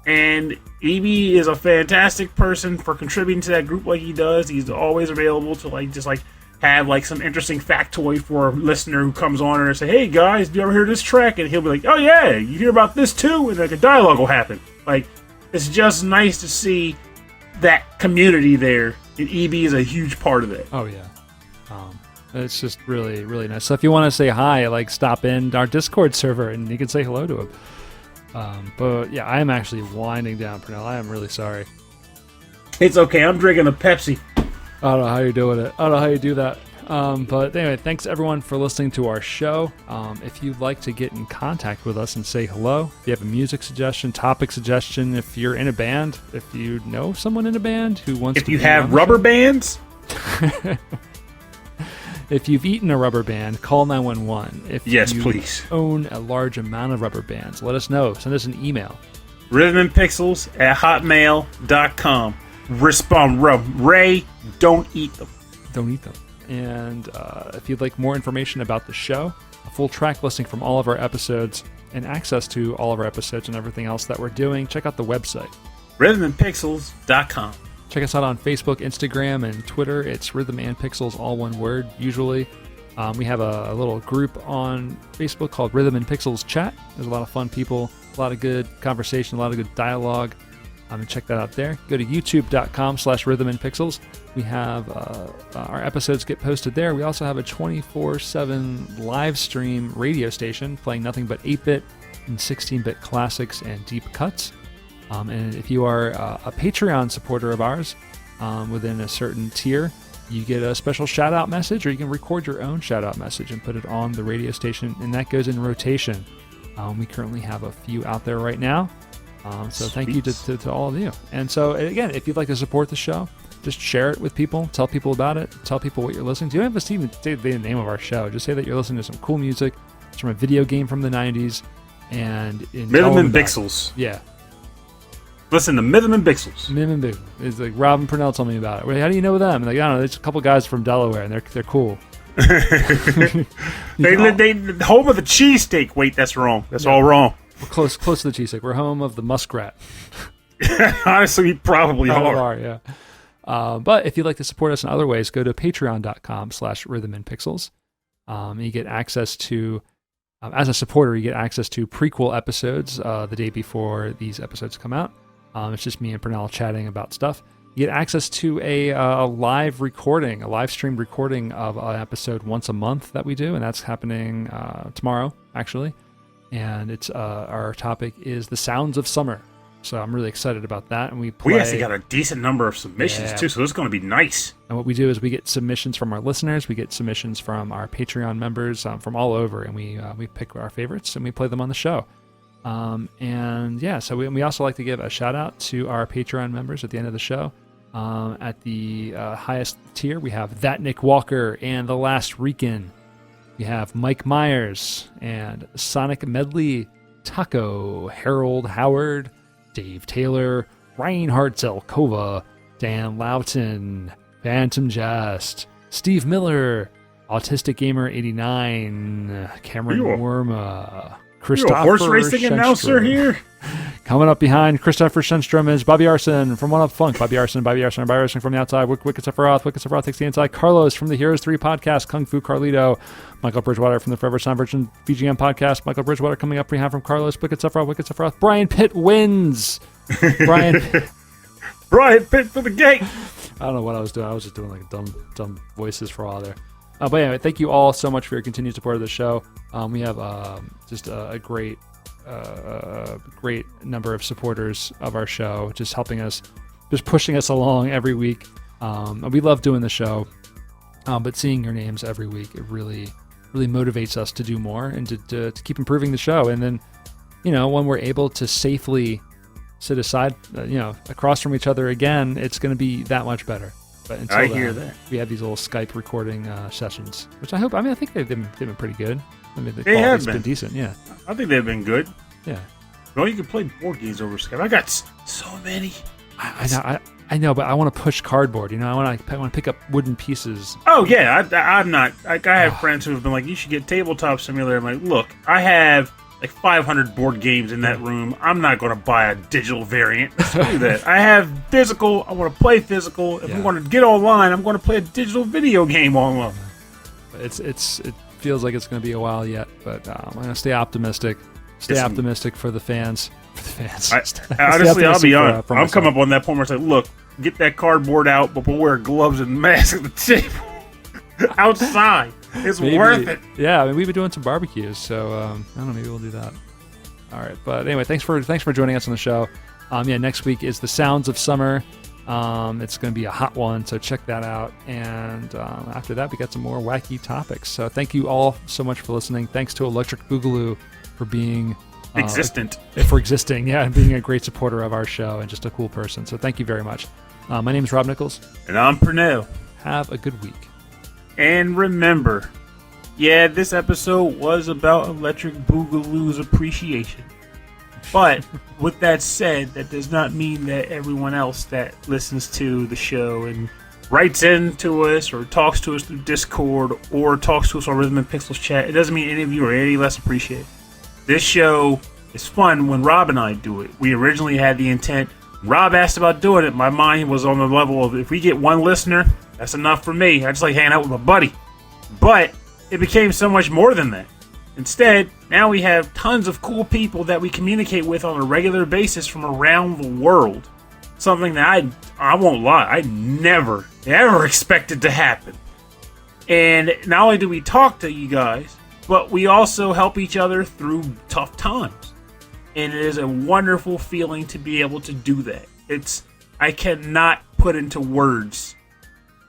Speaker 1: And EB is a fantastic person for contributing to that group like he does. He's always available to have some interesting factoid for a listener who comes on and say, hey guys, do you ever hear this track? And he'll be like, oh yeah, you hear about this too? And like a dialogue will happen. Like, it's just nice to see that community there. And EB is a huge part of it.
Speaker 2: Oh yeah. It's just really, really nice. So if you want to say hi, stop in our Discord server and you can say hello to him. But yeah, I am actually winding down, Purnell. I am really sorry.
Speaker 1: It's okay. I'm drinking a Pepsi.
Speaker 2: I don't know how you're doing it. I don't know how you do that. But anyway, thanks everyone for listening to our show. If you'd like to get in contact with us and say hello, if you have a music suggestion, topic suggestion, if you're in a band, if you know someone in a band who wants to...
Speaker 1: If you have rubber bands...
Speaker 2: If you've eaten a rubber band, call 911. If
Speaker 1: please.
Speaker 2: Own a large amount of rubber bands, let us know. Send us an email.
Speaker 1: rhythmandpixels@hotmail.com. Respond, Ray, don't eat them.
Speaker 2: Don't eat them. And if you'd like more information about the show, a full track listing from all of our episodes, and access to all of our episodes and everything else that we're doing, check out the website.
Speaker 1: rhythmandpixels.com.
Speaker 2: Check us out on Facebook, Instagram, and Twitter. It's Rhythm and Pixels, all one word, usually. We have a little group on Facebook called Rhythm and Pixels Chat. There's a lot of fun people, a lot of good conversation, a lot of good dialogue. And check that out there. Go to youtube.com/rhythmandpixels. We have our episodes get posted there. We also have a 24/7 live stream radio station playing nothing but 8-bit and 16-bit classics and deep cuts. And if you are a Patreon supporter of ours within a certain tier, you get a special shout-out message, or you can record your own shout-out message and put it on the radio station, and that goes in rotation. We currently have a few out there right now. So thank you to all of you. And so, again, if you'd like to support the show, just share it with people. Tell people about it. Tell people what you're listening to. You don't have to even say the name of our show. Just say that you're listening to some cool music. It's from a video game from the 90s. And
Speaker 1: Rhythm and Pixels.
Speaker 2: Yeah.
Speaker 1: Listen to Rhythm and Pixels.
Speaker 2: Rhythm and Pixels. It's like Robin Purnell told me about it. Wait, how do you know them? Like, I don't know. There's a couple guys from Delaware, and they're cool.
Speaker 1: they home of the cheesesteak. Wait, that's wrong. That's all wrong.
Speaker 2: We're close to the cheesesteak. We're home of the muskrat.
Speaker 1: Honestly, we probably are.
Speaker 2: Yeah. But if you'd like to support us in other ways, go to patreon.com/rhythmandpixels. You get access to, as a supporter, you get access to prequel episodes the day before these episodes come out. It's just me and Purnell chatting about stuff. You get access to a live streamed recording of an episode once a month that we do, and that's happening tomorrow, actually. And it's our topic is the sounds of summer. So I'm really excited about that. And we
Speaker 1: actually got a decent number of submissions too, so this is going to be nice.
Speaker 2: And what we do is we get submissions from our listeners, we get submissions from our Patreon members from all over, and we pick our favorites and we play them on the show. So we also like to give a shout out to our Patreon members at the end of the show. At the highest tier, we have That Nick Walker and The Last Rican. We have Mike Myers and Sonic Medley, Taco, Harold Howard, Dave Taylor, Reinhard Zelkova, Dan Loughton, Phantom Jest, Steve Miller, Autistic Gamer 89, Cameron Worma, Christopher.
Speaker 1: You a horse racing announcer here?
Speaker 2: Coming up behind Christopher Shenstrom is Bobby Arson from One Up Funk. Bobby Arson from the outside. Wicked Sephiroth. Wicked Sephiroth takes the inside. Carlos from the Heroes 3 podcast. Kung Fu Carlito. Michael Bridgewater from the Forever Sound Virgin VGM podcast. Michael Bridgewater coming up behind from Carlos. Wicked Sephiroth. Brian Pitt wins. Brian Pitt
Speaker 1: for the gate.
Speaker 2: I don't know what I was doing. I was just doing like dumb voices for a while there. But anyway, thank you all so much for your continued support of the show. We have just a great number of supporters of our show, just helping us, just pushing us along every week. And we love doing the show, but seeing your names every week, it really motivates us to do more and to keep improving the show. And then, when we're able to safely sit aside, across from each other again, it's going to be that much better. But until
Speaker 1: hear that.
Speaker 2: We have these little Skype recording sessions, which I think they've been pretty good. I mean,
Speaker 1: they have
Speaker 2: been decent, yeah.
Speaker 1: I think they've been good.
Speaker 2: Yeah.
Speaker 1: Well, you can play board games over Skype. I got so many.
Speaker 2: I know, but I want to push cardboard. I want to pick up wooden pieces.
Speaker 1: Oh yeah, I'm not. Like, I have friends who have been like, "You should get Tabletop Simulator." I'm like, "Look, I have like 500 board games in that room. I'm not going to buy a digital variant. Screw that. I have physical. I want to play physical. If we want to get online, I'm going to play a digital video game online."
Speaker 2: It feels like it's going to be a while yet, but I'm going to stay optimistic. Optimistic for the fans.
Speaker 1: Honestly, I'll be honest. I'm coming up on that point where it's like, look, get that cardboard out, but we'll wear gloves and masks at the table. Outside. It's worth it.
Speaker 2: Yeah, I mean, we've been doing some barbecues, so I don't know, maybe we'll do that. All right, but anyway, thanks for joining us on the show. Next week is the Sounds of Summer. It's going to be a hot one, so check that out. And after that, we got some more wacky topics. So thank you all so much for listening. Thanks to Electricboogaloo for being existing, and being a great supporter of our show and just a cool person. So thank you very much. My name is Rob Nichols.
Speaker 1: And I'm Purnell.
Speaker 2: Have a good week.
Speaker 1: And remember, this episode was about Electricboogaloo's appreciation. But with that said, that does not mean that everyone else that listens to the show and writes in to us or talks to us through Discord or talks to us on Rhythm and Pixels chat, it doesn't mean any of you are any less appreciated. This show is fun when Rob and I do it. We originally had the intent. Rob asked about doing it. My mind was on the level of, if we get one listener, that's enough for me. I just like hanging out with my buddy. But it became so much more than that. Instead, now we have tons of cool people that we communicate with on a regular basis from around the world. something that I won't lie, I never, ever expected to happen. And not only do we talk to you guys, but we also help each other through tough times. And it is a wonderful feeling to be able to do that. I cannot put into words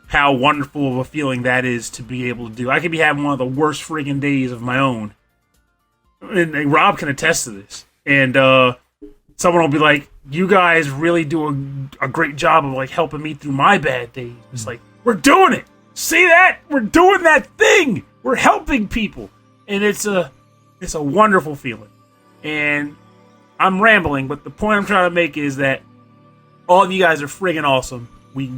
Speaker 1: how wonderful of a feeling that is to be able to do. I could be having one of the worst friggin' days of my own. And Rob can attest to this. And someone will be like, you guys really do a great job of like helping me through my bad days. It's like, we're doing it. See that? We're doing that thing. We're helping people. And it's a wonderful feeling. And I'm rambling, but the point I'm trying to make is that all of you guys are friggin' awesome. We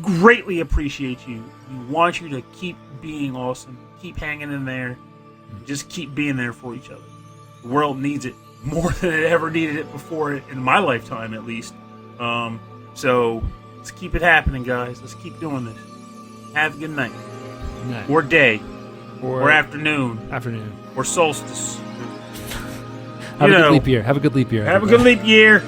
Speaker 1: greatly appreciate you. We want you to keep being awesome. Keep hanging in there. Just keep being there for each other. The world needs it more than it ever needed it before, in my lifetime at least. So let's keep it happening, guys. Let's keep doing this. Have a good night. Or day. Or afternoon. Or solstice.
Speaker 2: Have a good leap year. Have a good leap year.
Speaker 1: Have a good leap year.